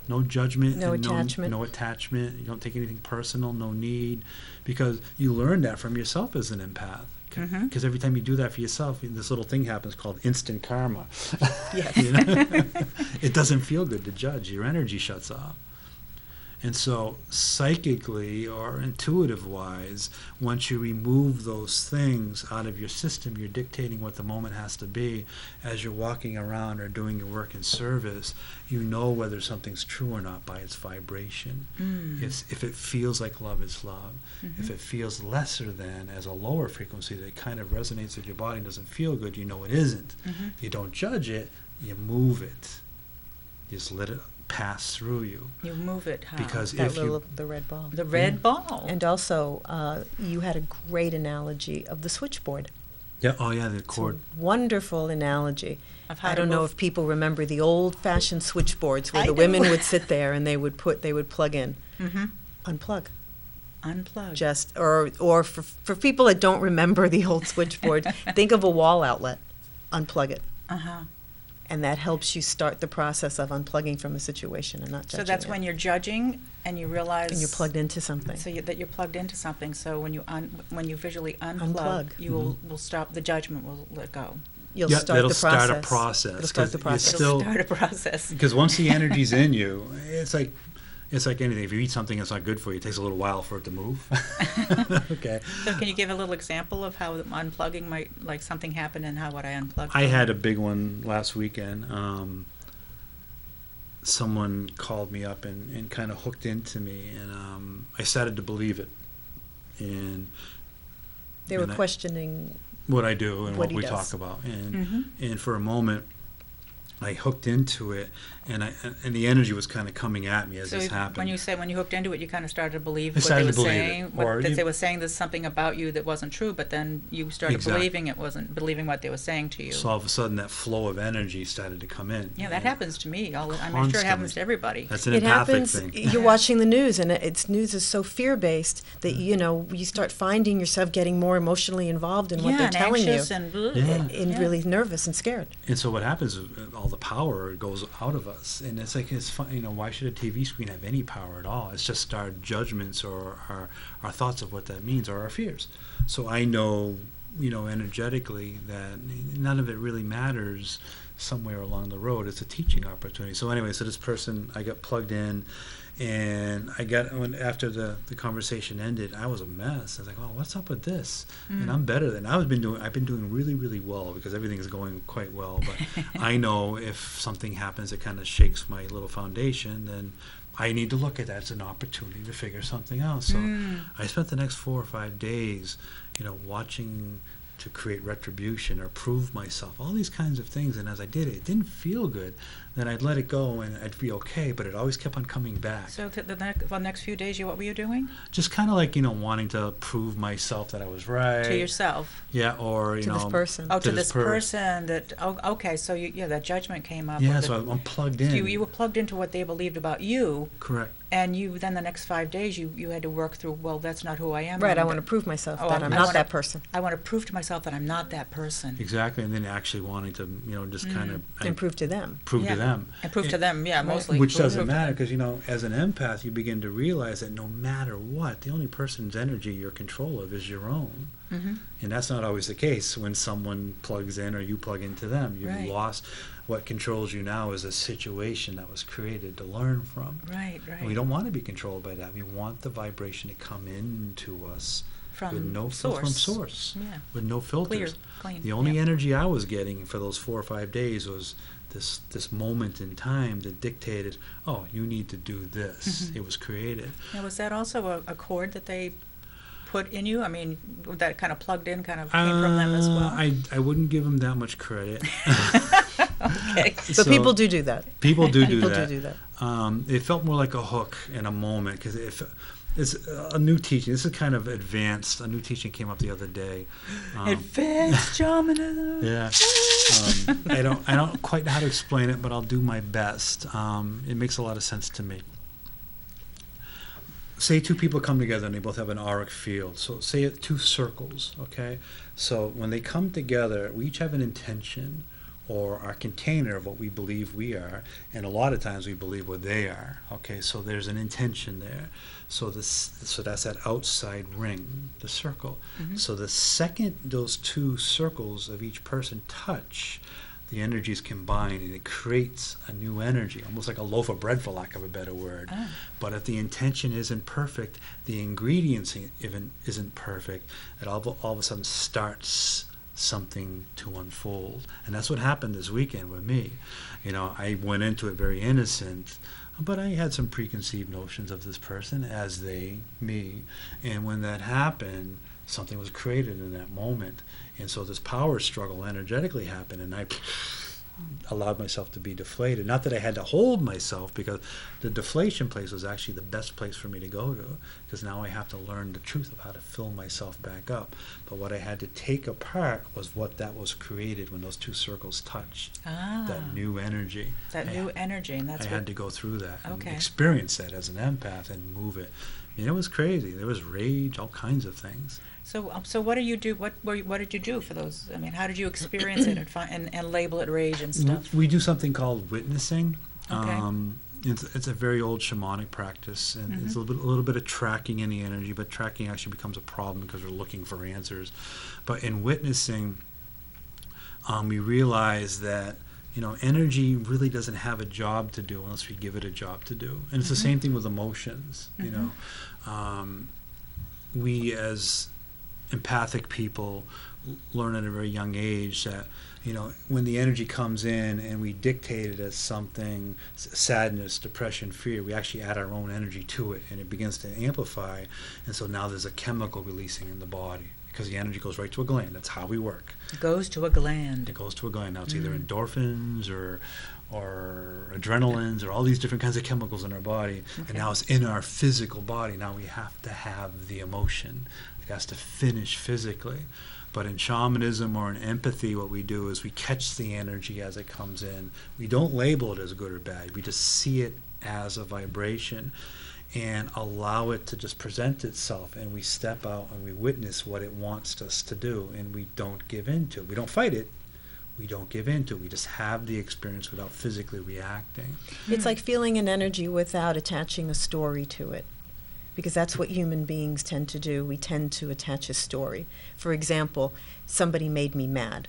No judgment. No and attachment. No attachment. You don't take anything personal, no need. Because you learn that from yourself as an empath. Because every time you do that for yourself, this little thing happens called instant karma. Yes. It doesn't feel good to judge. Your energy shuts off. And so psychically or intuitive-wise, once you remove those things out of your system, you're dictating what the moment has to be. As you're walking around or doing your work in service, you know whether something's true or not by its vibration. If it feels like love, it's love. If it feels lesser than, as a lower frequency that kind of resonates with your body and doesn't feel good, you know it isn't. If you don't judge it, you move it. You just let it pass through you. you move it. How? Because That if you the red ball. The red ball. And also, you had a great analogy of the switchboard. the It's cord. a wonderful analogy. Of how I to don't know move. if people remember the old-fashioned switchboards where I the do. women would sit there and they would plug in. Unplug. Unplugged. Just or for people that don't remember the old switchboard, think of a wall outlet. Unplug it. And that helps you start the process of unplugging from a situation and not judging So that's it. when you're judging and you realize. And you're plugged into something. So that you're plugged into something. So when you visually unplug, Unplug. you will stop. The judgment will let go. You'll Yeah, start that'll the process. start a process, It'll start 'cause the you process. still- It'll start a process. Because once the energy's in you, it's like anything. If you eat something that's not good for you, it takes a little while for it to move. Okay. So can you give a little example of how unplugging might, like something happened and how would I unplug? I had a big one last weekend. Someone called me up and kind of hooked into me, and I started to believe it. And They were and I- questioning. what I do and What what he we does. talk about, and for a moment, I hooked into it, and the energy was kind of coming at me as So this happened. when you hooked into it, you kind of started to believe I what started they to were believe it. saying. Or That you- they were saying there's something about you that wasn't true, but then you started Exactly. believing what they were saying to you. So all of a sudden, that flow of energy started to come in. Yeah, that And happens to me. I'm sure it Constantly. happens to everybody. That's an It empathic happens. thing. You're watching the news, and news is so fear-based that you start finding yourself getting more emotionally involved in what they're and telling you, anxious and and really nervous and scared. And so what happens is all the power goes out of us, and it's like it's fun. Why should a TV screen have any power at all? It's just our judgments or our thoughts of what that means or our fears. So I know, energetically that none of it really matters. Somewhere along the road, it's a teaching opportunity. So anyway, this person, I got plugged in, and after the conversation ended, I was a mess. I was like, "Oh, what's up with this?" And I'm better than I've been doing really, really well because everything is going quite well. But I know if something happens that kind of shakes my little foundation, then I need to look at that as an opportunity to figure something out. So I spent the next 4 or 5 days, watching to create retribution or prove myself, all these kinds of things. And as I did it, it didn't feel good, then I'd let it go and I'd be okay, but it always kept on coming back. So the next few days, what were you doing? Just kind of like, wanting to prove myself that I was right. To yourself? Yeah, or, To this person. Oh, to this person that, okay, so that judgment came up. Yeah, so I'm plugged in. So you were plugged into what they believed about you. Correct. And then the next 5 days, you had to work through, well, that's not who I am. Right, I want to prove myself that I'm I not wanna- that person. I want to prove to myself that I'm not that person. Exactly, and then actually wanting to, just kind of And prove to them. prove Yeah. to them. And prove to them, yeah, mostly. Which prove doesn't to matter them. because, as an empath, you begin to realize that no matter what, the only person's energy you're control of is your own. Mhm. And that's not always the case when someone plugs in or you plug into them. You've Right. lost. What controls you now is a situation that was created to learn from. Right, right. And we don't want to be controlled by that. We want the vibration to come into us From with no source. from source, Yeah. with no filters. Clean. The only yeah. energy I was getting for those 4 or 5 days was this moment in time that dictated, oh, you need to do this. Mhm. It was created. Now, was that also a cord that they put in you? I mean, that kind of plugged in kind of came from them as well? I wouldn't give them that much credit. Okay. But people do that. People do People that. do that. It felt more like a hook in a moment because it's a new teaching. This is kind of advanced. A new teaching came up the other day. Advanced shamanism. Yeah. I don't quite know how to explain it, but I'll do my best. It makes a lot of sense to me. Say two people come together and they both have an auric field. So say it 2 circles, okay? So when they come together, we each have an intention or our container of what we believe we are, and a lot of times we believe what they are. Okay, so there's an intention there. So that's that outside ring, the circle. Mhm. So the second those 2 circles of each person touch, the energies combine and it creates a new energy, almost like a loaf of bread, for lack of a better word. Ah. But if the intention isn't perfect, the ingredients even isn't perfect, it all of a sudden starts something to unfold. And that's what happened this weekend with me. I went into it very innocent, but I had some preconceived notions of this person as me. And when that happened, something was created in that moment. And so this power struggle energetically happened, and I allowed myself to be deflated. Not that I had to hold myself, because the deflation place was actually the best place for me to go to, because now I have to learn the truth of how to fill myself back up. But what I had to take apart was what that was created when those 2 circles touched. Ah. That new energy. That new energy, and that's I what... had to go through that and Okay. experience that as an empath and move it. It was crazy. There was rage, all kinds of things. So what do you do? What did you do for those? I mean, how did you experience it and label it rage and stuff? We do something called witnessing. Okay. It's a very old shamanic practice, and it's a little bit of tracking in the energy, but tracking actually becomes a problem because we're looking for answers. But in witnessing, we realize that energy really doesn't have a job to do unless we give it a job to do. And it's the same thing with emotions. We as empathic people learn at a very young age that when the energy comes in and we dictate it as something, sadness, depression, fear, we actually add our own energy to it, and it begins to amplify. And so now there's a chemical releasing in the body because the energy goes right to a gland. That's how we work. It goes to a gland. It goes to a gland. Now it's either endorphins or adrenalines or all these different kinds of chemicals in our body. Okay. And now it's in our physical body. Now we have to have the emotion. It has to finish physically. But in shamanism or in empathy, what we do is we catch the energy as it comes in. We don't label it as good or bad. We just see it as a vibration and allow it to just present itself. And we step out and we witness what it wants us to do. And we don't give in to it. We don't fight it. We don't give in to it. We just have the experience without physically reacting. It's like feeling an energy without attaching a story to it. Because that's what human beings tend to do. We tend to attach a story. For example, somebody made me mad.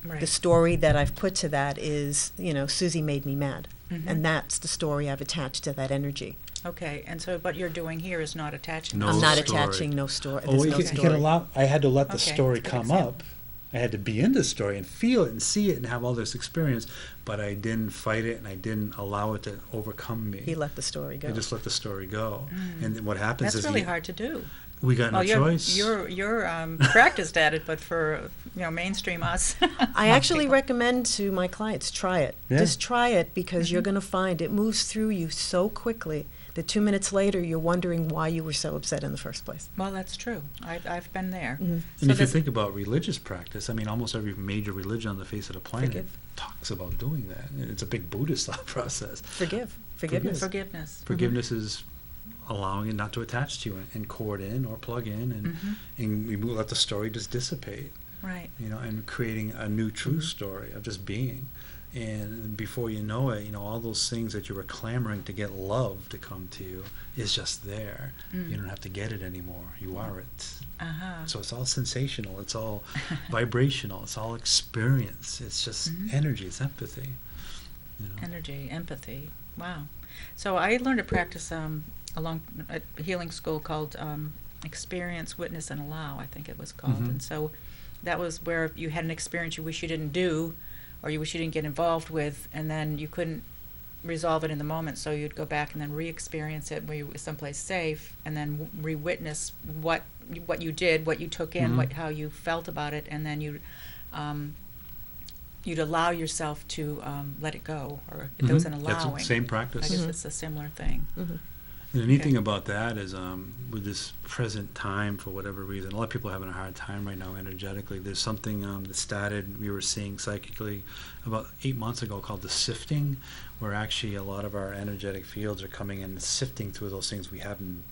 Right. The story that I've put to that is, Susie made me mad. Mhm. And that's the story I've attached to that energy. Okay, and so what you're doing here is not attaching. No I'm not story. attaching no story. Oh, There's you no can story. allow. I had to let the Okay, story good come example. up. I had to be in the story and feel it and see it and have all this experience, but I didn't fight it and I didn't allow it to overcome me. He let the story go. I just let the story go. And what happens That's is really hard to do. We got no choice. You're practiced at it, but for mainstream us, I actually recommend to my clients, try it. Yeah. Just try it, because you're going to find it moves through you so quickly that 2 minutes later you're wondering why you were so upset in the first place. Well, that's true. I've been there. Mhm. And if you think about religious practice, I mean, almost every major religion on the face of the planet Forgive. talks about doing that. It's a big Buddhist thought process. Forgiveness. Forgiveness. Forgiveness is allowing it not to attach to you and cord in or plug in, and we let the story just dissipate. Right. And creating a new true story of just being. And before you know it, all those things that you were clamoring to get love to come to you is just there. You don't have to get it anymore. You are it. Uh-huh. So it's all sensational. It's all vibrational. It's all experience. It's just energy. It's empathy. Energy, empathy. Wow. So I learned to practice along a healing school called Experience, Witness, and Allow, I think it was called. And so that was where you had an experience you wish you didn't do, or you wish you didn't get involved with, and then you couldn't resolve it in the moment, so you'd go back and then re-experience it where you were someplace safe, and then re-witness what you did, what you took in, how you felt about it, and then you'd allow yourself to let it go, or there was an allowing. That's the same practice. I guess it's a similar thing. And the neat thing about that is with this present time, for whatever reason, a lot of people are having a hard time right now energetically. There's something that started, we were seeing psychically about 8 months ago, called the sifting, where actually a lot of our energetic fields are coming in and sifting through those things we haven't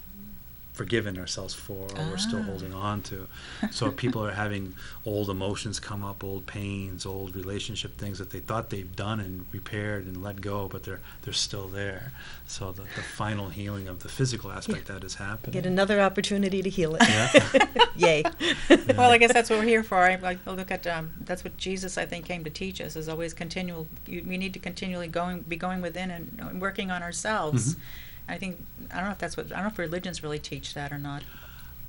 forgiven ourselves for, or we're still holding on to. So people are having old emotions come up, old pains, old relationship things that they thought they've done and repaired and let go, but they're still there. So the final healing of the physical aspect that is happening. Get another opportunity to heal it. Yeah. Yay. Well, I guess that's what we're here for. I look at that's what Jesus, I think, came to teach us, is always continual. We need to continually be going within and working on ourselves. I don't know if religions really teach that or not.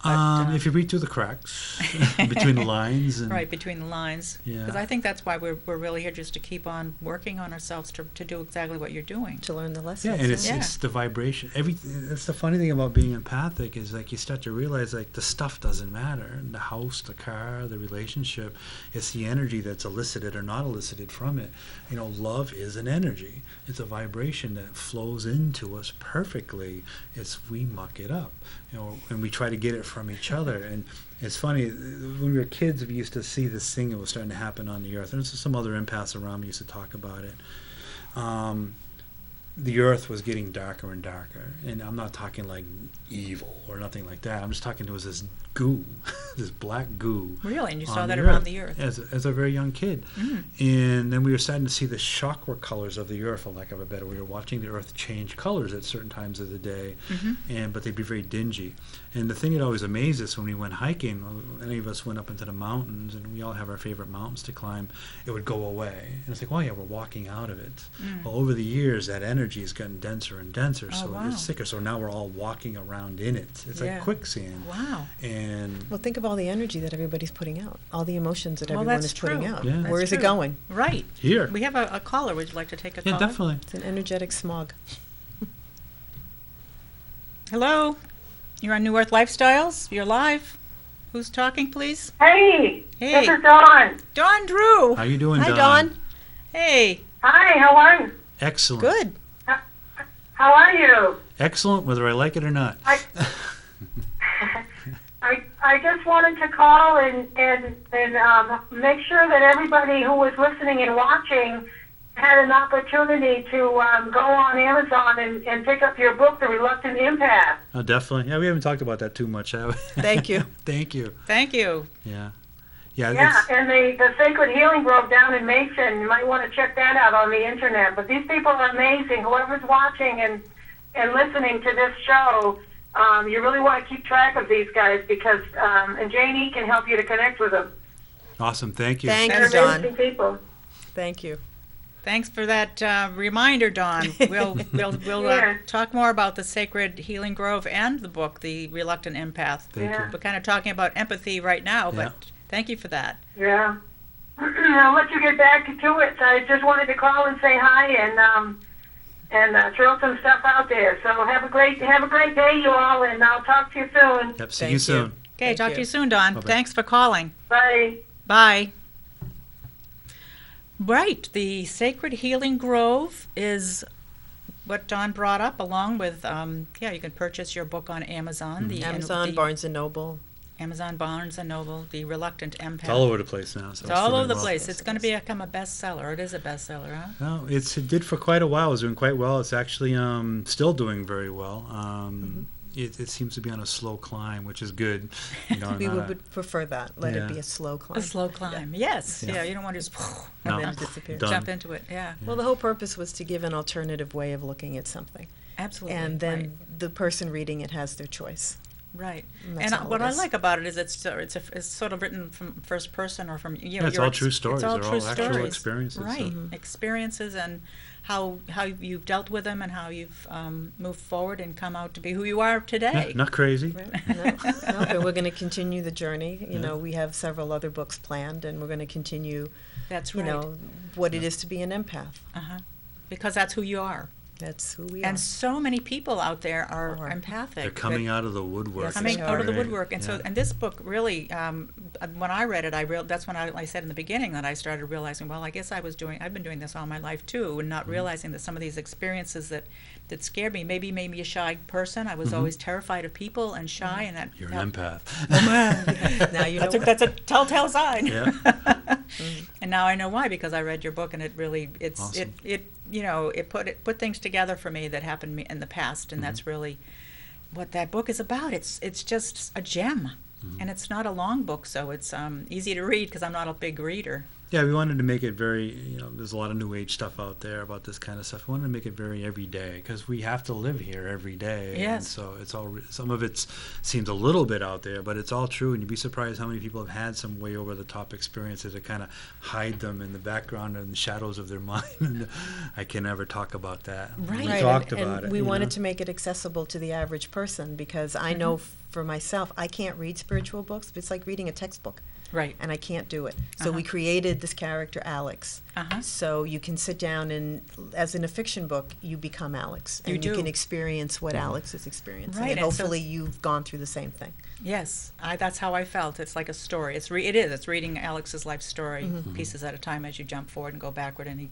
But, if you read through the cracks between the lines, and right, between the lines, Yeah. because I think that's why we're really here, just to keep on working on ourselves to do exactly what you're doing. To learn the lessons. yeah, and it's the vibration. That's the funny thing about being empathic, is like you start to realize like the stuff doesn't matter. The house, the car, the relationship. It's the energy that's elicited or not elicited from it. Love is an energy. It's a vibration that flows into us perfectly. We muck it up, and we try to get it from each other. And it's funny, when we were kids, we used to see this thing that was starting to happen on the earth. And there's some other empaths around me used to talk about it. The earth was getting darker and darker. And I'm not talking like evil or nothing like that. I'm just talking, there was this goo, this black goo. Really? And you saw that around the earth? As a very young kid. And then we were starting to see the chakra colors of the earth, for lack of a better. We were watching the earth change colors at certain times of the day, but they'd be very dingy. And the thing that always amazed us when we went hiking, any of us went up into the mountains, and we all have our favorite mountains to climb, it would go away. And it's like, oh yeah, we're walking out of it. Well, over the years, that energy has gotten denser and denser, so it's thicker. So now we're all walking around in it. It's like quicksand. Wow. And Well, think of all the energy that everybody's putting out, all the emotions that everyone is putting out. Yeah. Where is it going? Right. here. We have a caller. Would you like to take a Yeah, call? definitely. It's an energetic smog. Hello. You're on New Earth Lifestyles. You're live. Who's talking, please? Hey, Hey. this is Dawn. Dawn Drew. How you doing, Hi, Don? Dawn. Hey. Hi, how are you? Excellent. Good. How are you? Excellent, whether I like it or not. I just wanted to call and make sure that everybody who was listening and watching had an opportunity to go on Amazon and pick up your book, The Reluctant Empath. Oh, definitely. Yeah, we haven't talked about that too much, have we? Thank you. Thank you. Thank you. Yeah. Yeah, it's- and the Sacred Healing Grove down in Mason, you might want to check that out on the internet. But these people are amazing. Whoever's watching and listening to this show, you really want to keep track of these guys, because and Janie can help you to connect with them. Awesome. Thank you. Thank They're you, Dawn. amazing people. Thank you. Thanks for that reminder, Dawn. We'll Yeah. talk more about the Sacred Healing Grove and the book, The Reluctant Empath. Thank Yeah. you. We're kind of talking about empathy right now, Yeah. but thank you for that. Yeah. I'll let you get back to it. I just wanted to call and say hi, and throw some stuff out there. So have a great day, you all, and I'll talk to you soon. Yep, see Thank you you. soon. Okay, Thank talk you. to you soon, Dawn. Bye-bye. Thanks for calling. Bye. Bye. Right, the Sacred Healing Grove is what Dawn brought up, along with, you can purchase your book on Amazon. The Amazon, the Barnes & Noble. Amazon, Barnes & Noble, The Reluctant Empath. It's all over the place now. So It's all over the doing well. place. It's going to become a bestseller. It is a bestseller, huh? No, it did for quite a while. It was doing quite well. It's actually still doing very well. It seems to be on a slow climb, which is good. We not would prefer that. Let Yeah. it be a slow climb. A slow climb. Yes. Yeah. Yeah, you don't want to just No. And then disappear. Done. jump into it. Yeah. Well, the whole purpose was to give an alternative way of looking at something. Absolutely. And then right. the person reading it has their choice. Right. And that's all what it I is. like about it is it's sort of written from first person or from Yeah, it's all true stories. It's all They're true all actual stories. experiences, so- Right. Mhm. Experiences and how you've dealt with them and how you've moved forward and come out to be who you are today. Not crazy. No, but we're going to continue the journey. You Yeah. know, we have several other books planned, and we're going to continue, That's you right. know, what it Yeah. is to be an empath. Uh-huh. Because that's who you are. That's who we are. And so many people out there are Are. empathic. They're coming out of the woodwork. Yes, Coming they out of the are. woodwork, and Yeah. and this book really, when I read it, that's when I said in the beginning that I started realizing, well, I guess I've been doing this all my life too, and not realizing that some of these experiences that scared me, maybe made me a shy person. I was always terrified of people and shy, and that. You're an empath. Now you know. That's a telltale sign. Yeah. And now I know why, because I read your book, and it really Awesome. it put things together for me that happened me in the past, and that's really what that book is about. It's just a gem, and it's not a long book, so it's easy to read because I'm not a big reader. Yeah, we wanted to make it very, there's a lot of new age stuff out there about this kind of stuff. We wanted to make it very everyday because we have to live here every day. And Yes. so it's all, some of it seems a little bit out there, but it's all true. And you'd be surprised how many people have had some way over the top experiences that kind of hide them in the background and the shadows of their mind. And I can never talk about that. Right. We Right, talked and about it. we you wanted know? to make it accessible to the average person because I know for myself, I can't read spiritual books. It's like reading a textbook, Right. and I can't do it. So we Uh-huh. created this character, Alex. Uh-huh. So you can sit down and, as in a fiction book, you become Alex. You And you do. can experience what Alex is experiencing. Right, And and so- hopefully you've gone through the same thing. Yes, that's how I felt. It's like a story. It's reading Alex's life story pieces at a time as you jump forward and go backward, and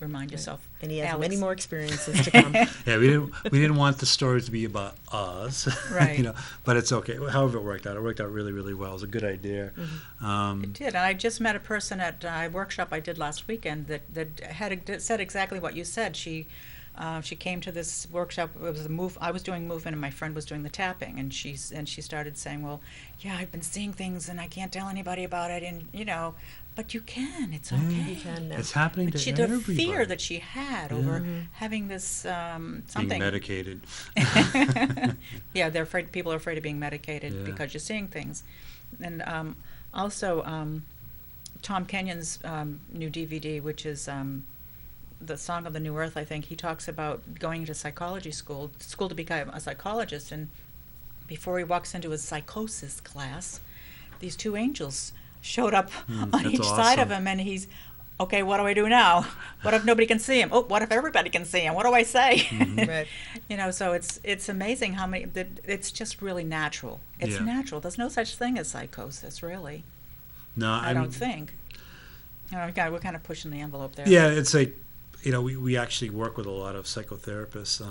remind yourself. And he has Alex. many more experiences to come. Yeah, we didn't want the stories to be about us, Right. But it's okay. However, it worked out really, really well. It was a good idea. It did. And I just met a person at a workshop I did last weekend that said exactly what you said. She came to this workshop. It was I was doing movement, and my friend was doing the tapping. And she started saying, "Well, yeah, I've been seeing things, and I can't tell anybody about it. And but you can. It's okay. You can now. It's happening But to the everybody. fear that she had over having this Being something. medicated. Yeah, they're afraid. People are afraid of being medicated Yeah. because you're seeing things, and also Tom Kenyon's new DVD, which is the Song of the New Earth. I think he talks about going to psychology school to become a psychologist, and before he walks into his psychosis class, these two angels showed up on that's each side of awesome. him, and he's. Okay, what do I do now? What if nobody can see him? Oh, what if everybody can see him? What do I say? Right. So it's amazing how many. It's just really natural. It's Yeah. natural. There's no such thing as psychosis, really. No, I mean, don't think. We're kind of pushing the envelope there. Yeah, it's like, we actually work with a lot of psychotherapists.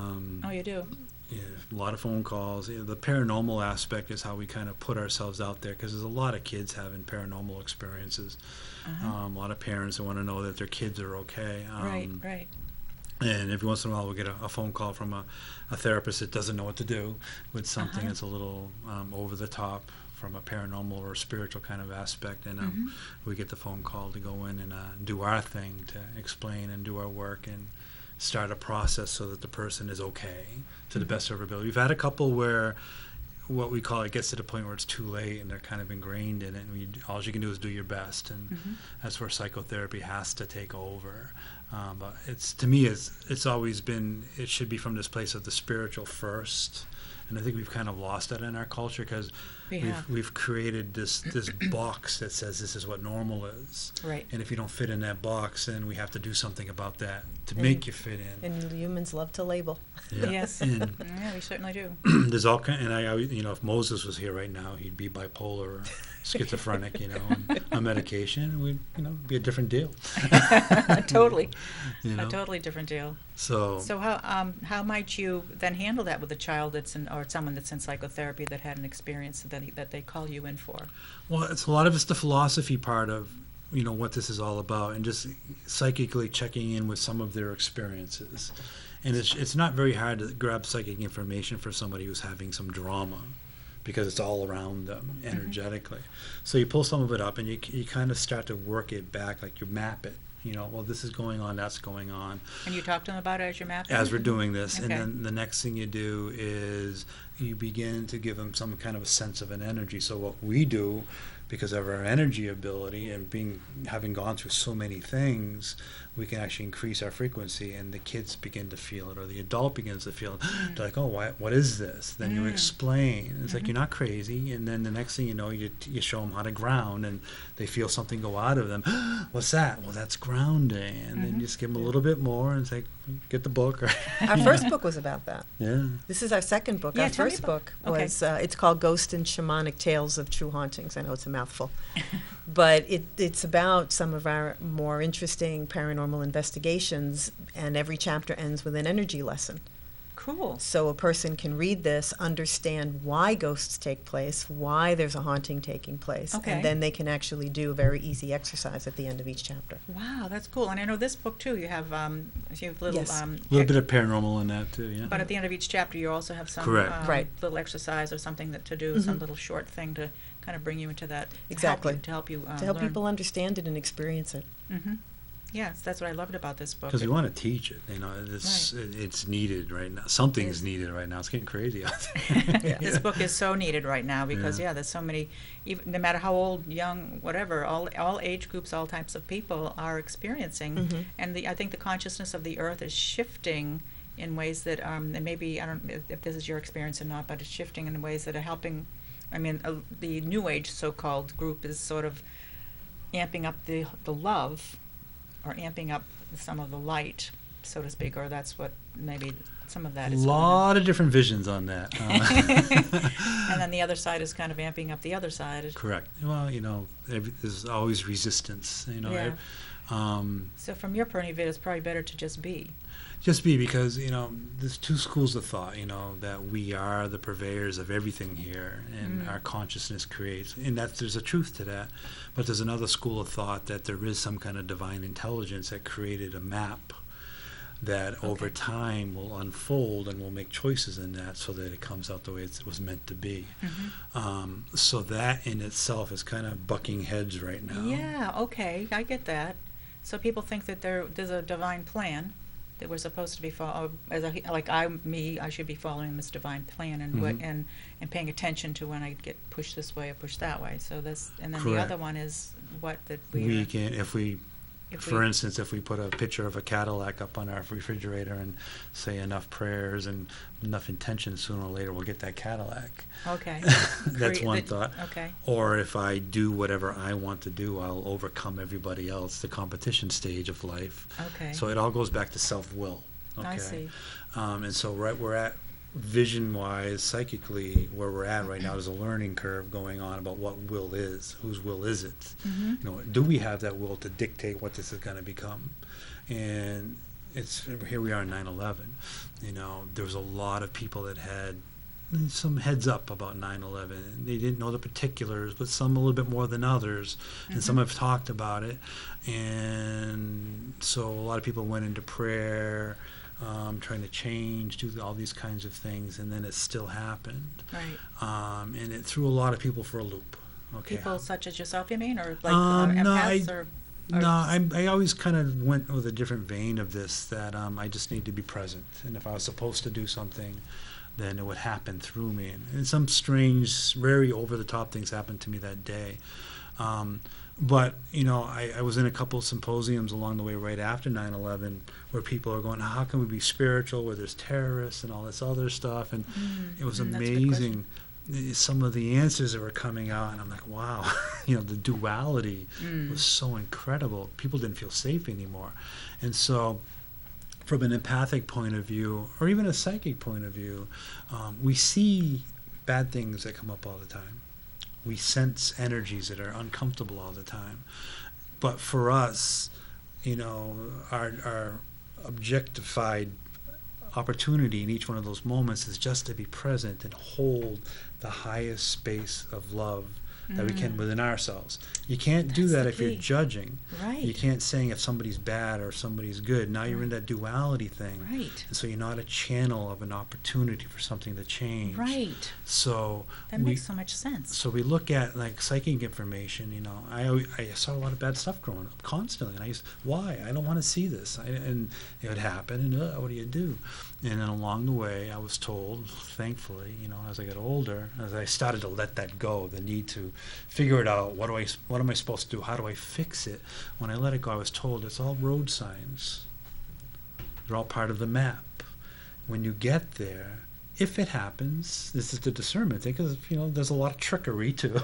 Oh, you do. Yeah, a lot of phone calls. The paranormal aspect is how we kind of put ourselves out there because there's a lot of kids having paranormal experiences. Uh-huh. A lot of parents want to know that their kids are okay. Right. And every once in a while we'll get a phone call from a therapist that doesn't know what to do with something Uh-huh. that's a little over the top from a paranormal or spiritual kind of aspect. And Mhm. we get the phone call to go in and do our thing to explain and do our work and start a process so that the person is okay to the best of our ability. We've had a couple where what we call it gets to the point where it's too late and they're kind of ingrained in it, and all you can do is do your best, and that's where psychotherapy has to take over. But to me it's always been, it should be from this place of the spiritual first, And I think we've kind of lost that in our culture because we've created this box that says this is what normal is. Right. And if you don't fit in that box, then we have to do something about that to make you fit in. And humans love to label. Yeah. Yes. And Yeah, we certainly do. there's all kind, and I always, if Moses was here right now, he'd be bipolar or schizophrenic, and on medication, we'd, be a different deal. Totally. You A totally different deal. So So how might you then handle that with a child that's or someone that's in psychotherapy that had an experience that they call you in for? well, it's a lot of it's the philosophy part of what this is all about, and just psychically checking in with some of their experiences. And it's not very hard to grab psychic information for somebody who's having some drama, because it's all around them energetically. So you pull some of it up, and you kind of start to work it back, like you map it. Well, this is going on, that's going on. And you talk to them about it as you're mapping? As we're doing this. Okay. And then the next thing you do is you begin to give them some kind of a sense of an energy. So what we do, because of our energy ability and having gone through so many things, we can actually increase our frequency, and the kids begin to feel it, or the adult begins to feel it. They're like, oh, what is this? Then you explain. It's like, you're not crazy. And then the next thing you know, you show them how to ground, and they feel something go out of them. What's that? Well, that's grounding. And then you just give them a little bit more and say, get the book. Our first book was about that. Yeah. This is our second book. Yeah, Our tell me first about- book okay. was, it's called Ghost and Shamanic Tales of True Hauntings. I know it's a mouthful. But it's about some of our more interesting paranormal investigations, and every chapter ends with an energy lesson. Cool. So a person can read this, understand why ghosts take place, why there's a haunting taking place, Okay. and then they can actually do a very easy exercise at the end of each chapter. Wow, that's cool. And I know this book too. You have little Yes. A little bit of paranormal in that, too, yeah. But at the end of each chapter, you also have some Correct. Right. little exercise or something to do, some little short thing to kind of bring you into that. Exactly. To help you To help learn. people understand it and experience it. Mm-hmm. Yes, that's what I loved about this book. Because we want to teach it, it's needed right now. Something's needed right now. It's getting crazy out there. Yeah. This book is so needed right now because Yeah. there's so many, even no matter how old, young, whatever, all age groups, all types of people are experiencing, and I think the consciousness of the earth is shifting in ways that, and maybe I don't know if this is your experience or not, but it's shifting in ways that are helping. I mean, the New Age so-called group is sort of amping up the love, or amping up some of the light, so to speak, or that's what maybe some of that A is. lot of different visions on that. And then the other side is kind of amping up the other side. Correct. Well, there's always resistance. Yeah. So from your point of view, it's probably better to just be. Just be, because there's two schools of thought. That we are the purveyors of everything here, and our consciousness creates, and there's a truth to that. But there's another school of thought that there is some kind of divine intelligence that created a map that over time will unfold, and will make choices in that so that it comes out the way it was meant to be. So that in itself is kind of bucking heads right now. Yeah, okay, I get that. So people think that there's a divine plan that we're supposed to be I should be following this divine plan and paying attention to when I get pushed this way or pushed that way. So and then the Correct. other one is what that We can, for instance, if we put a picture of a Cadillac up on our refrigerator and say enough prayers and enough intention, sooner or later we'll get that Cadillac. Okay. That's one thought. Okay. Or if I do whatever I want to do, I'll overcome everybody else, the competition stage of life. Okay. So it all goes back to self-will. Okay? I see. And so we're at, vision-wise, psychically, where we're at right now, there's a learning curve going on about what will is, whose will is it. Do we have that will to dictate what this is going to become? And here we are in 9/11. There was a lot of people that had some heads up about 9/11. They didn't know the particulars, but some a little bit more than others, and some have talked about it. And so a lot of people went into prayer, trying to change, do all these kinds of things, and then it still happened. Right. And it threw a lot of people for a loop. Okay. People such as yourself, you mean, or like No, empaths, or No, I always kind of went with a different vein of this, that I just need to be present. And if I was supposed to do something, then it would happen through me. And some strange, very over-the-top things happened to me that day. But, I was in a couple of symposiums along the way right after 9/11 where people are going, how can we be spiritual where there's terrorists and all this other stuff? And it was amazing, some of the answers that were coming out. And I'm like, wow, the duality was so incredible. People didn't feel safe anymore. And so from an empathic point of view, or even a psychic point of view, we see bad things that come up all the time. We sense energies that are uncomfortable all the time. But for us, our objectified opportunity in each one of those moments is just to be present and hold the highest space of love that we can within ourselves. You can't do that if you're judging. Right. You can't say if somebody's bad or somebody's good. Now you're in that duality thing. Right. And so you're not a channel of an opportunity for something to change. Right. So that makes so much sense. So we look at like psychic information. I saw a lot of bad stuff growing up constantly, and why? I don't want to see this. And it would happen, and what do you do? And then along the way, I was told, thankfully, as I got older, as I started to let that go, the need to figure it out. What am I supposed to do? How do I fix it? When I let it go, I was told it's all road signs. They're all part of the map. When you get there, if it happens, this is the discernment thing, because there's a lot of trickery too,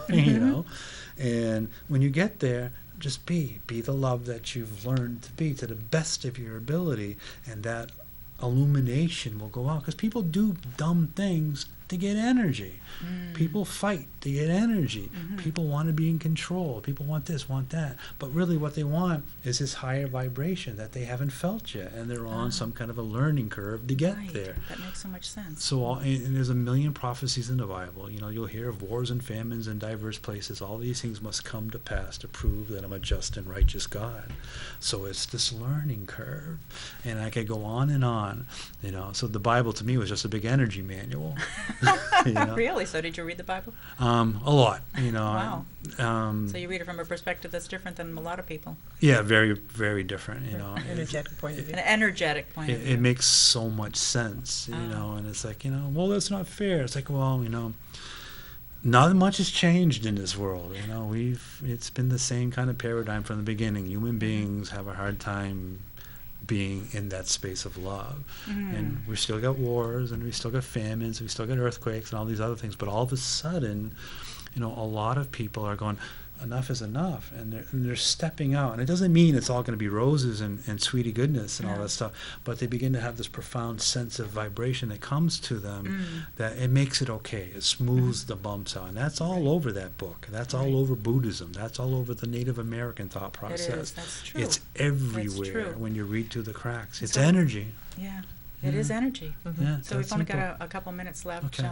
And when you get there, just be the love that you've learned to be to the best of your ability, and that illumination will go out, because people do dumb things to get energy. People fight to get energy. People want to be in control. People want this, want that. But really what they want is this higher vibration that they haven't felt yet, and they're on some kind of a learning curve to get there. That makes so much sense. So, and there's a million prophecies in the Bible. You'll hear of wars and famines in diverse places. All these things must come to pass to prove that I'm a just and righteous God. So it's this learning curve. And I could go on and on, So the Bible to me was just a big energy manual. Really? So did you read the Bible? A lot, Wow. So you read it from a perspective that's different than a lot of people. Yeah, very, very different, Energetic point of view. An energetic point of view. It makes so much sense, and it's like, well, that's not fair. It's like, well, not much has changed in this world. It's been the same kind of paradigm from the beginning. Human beings have a hard time being in that space of love. And we still got wars, and we still got famines, and we still got earthquakes and all these other things, but all of a sudden, a lot of people are going, enough is enough, and they're stepping out. And it doesn't mean it's all going to be roses and sweetie goodness and all that stuff, but they begin to have this profound sense of vibration that comes to them, that it makes it okay. It smooths the bumps out, and that's all over that book. That's all over Buddhism. That's all over the Native American thought process. It is. That's true. It's everywhere. That's true. When you read through the cracks. It's energy. Yeah. It is energy. Yeah, So we've only got a couple minutes left. Okay.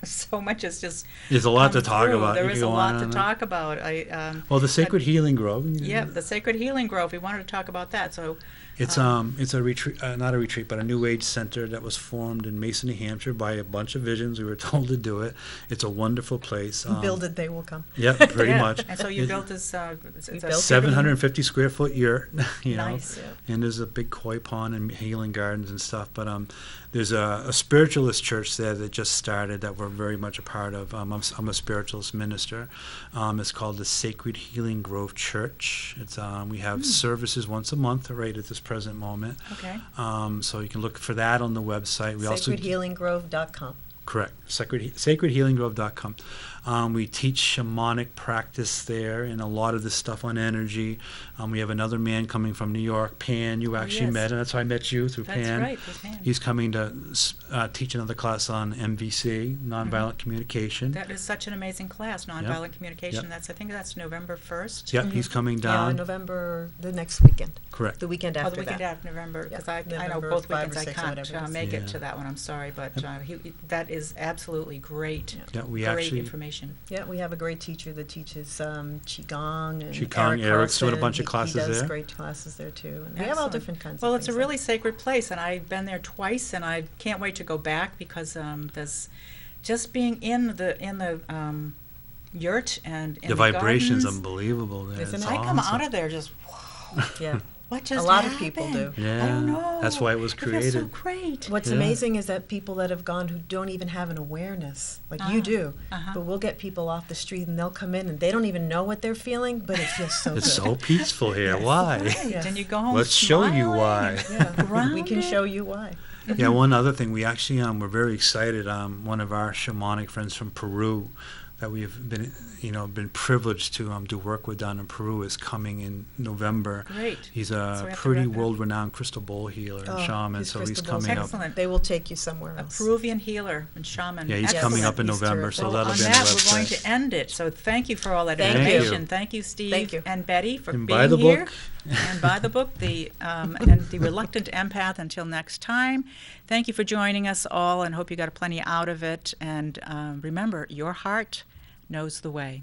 So much is just There's a lot to come talk through. about. There You is can a go lot on to and on. talk about. Well, the Sacred Healing Grove. The Sacred Healing Grove. We wanted to talk about that. So It's a retreat, not a retreat, but a New Age center that was formed in Mason, New Hampshire by a bunch of visions. We were told to do it. It's a wonderful place. Build it, they will come. Yep, pretty Yeah. much. And so you It- built this. We built 750 square foot yurt, Nice. Yeah. and there's a big koi pond and healing gardens and stuff. But there's a spiritualist church there that just started that we're very much a part of. I'm a spiritualist minister. It's called the Sacred Healing Grove Church. It's we have services once a month right at this present moment. Okay. So you can look for that on the website. We SacredHealingGrove.com. Correct. SacredHealingGrove.com. We teach shamanic practice there and a lot of this stuff on energy. We have another man coming from New York, Pan, you actually yes. met, and that's how I met you, through That's Pan. right. With Pan. He's coming to teach another class on MVC, nonviolent communication. That is such an amazing class, nonviolent communication. Yep. I think that's November 1st. Yep, he's coming Yeah, down. November, the next weekend. Correct. The weekend Oh, after the weekend that. after November, because Yeah, I know November both 5 or weekends I 6 or can't whatever it is. make Yeah. it to that one. I'm sorry, but that is absolutely great. Yeah, we great actually information. Yeah, we have a great teacher that teaches Qigong and Qigong. Eric Eric's doing a Carlson. bunch of classes he does there. great classes there too. And we have all Excellent. different kinds Well, of it's things a really sacred place, and I've been there twice, and I can't wait to go back because there's just being in the yurt and in The the vibration's gardens. unbelievable there. Isn't It's it? I come awesome. out of there just Yeah. What just A lot happened? of people do. Yeah, I don't know. that's why it was It feels so created. great. What's Yeah. amazing is that people that have gone who don't even have an awareness, like you do, but we'll get people off the street and they'll come in and they don't even know what they're feeling, but it feels so It's good. so peaceful here. Yes. Why? Right. Yes. And you go home Let's show you smiling why. and Yeah, we grounded. can show you why. Yeah, one other thing, we actually we're very excited. One of our shamanic friends from Peru that we've been privileged to do work with down in Peru is coming in November. Great. He's So we a have to pretty write that. world-renowned crystal bowl healer and shaman, his so he's crystal bowls coming are up. Excellent. They will take you somewhere A else. Peruvian healer and shaman. Yeah, he's Excellent. coming up in He's November, terrific. so Well, that'll on be on that, the we're going website. to end it. So thank you for all that Thank you. information. Thank you, Steve Thank you. and Betty, for And being buy the here. book. And buy the book, and the Reluctant Empath. Until next time, thank you for joining us all, and hope you got plenty out of it. And remember, your heart knows the way.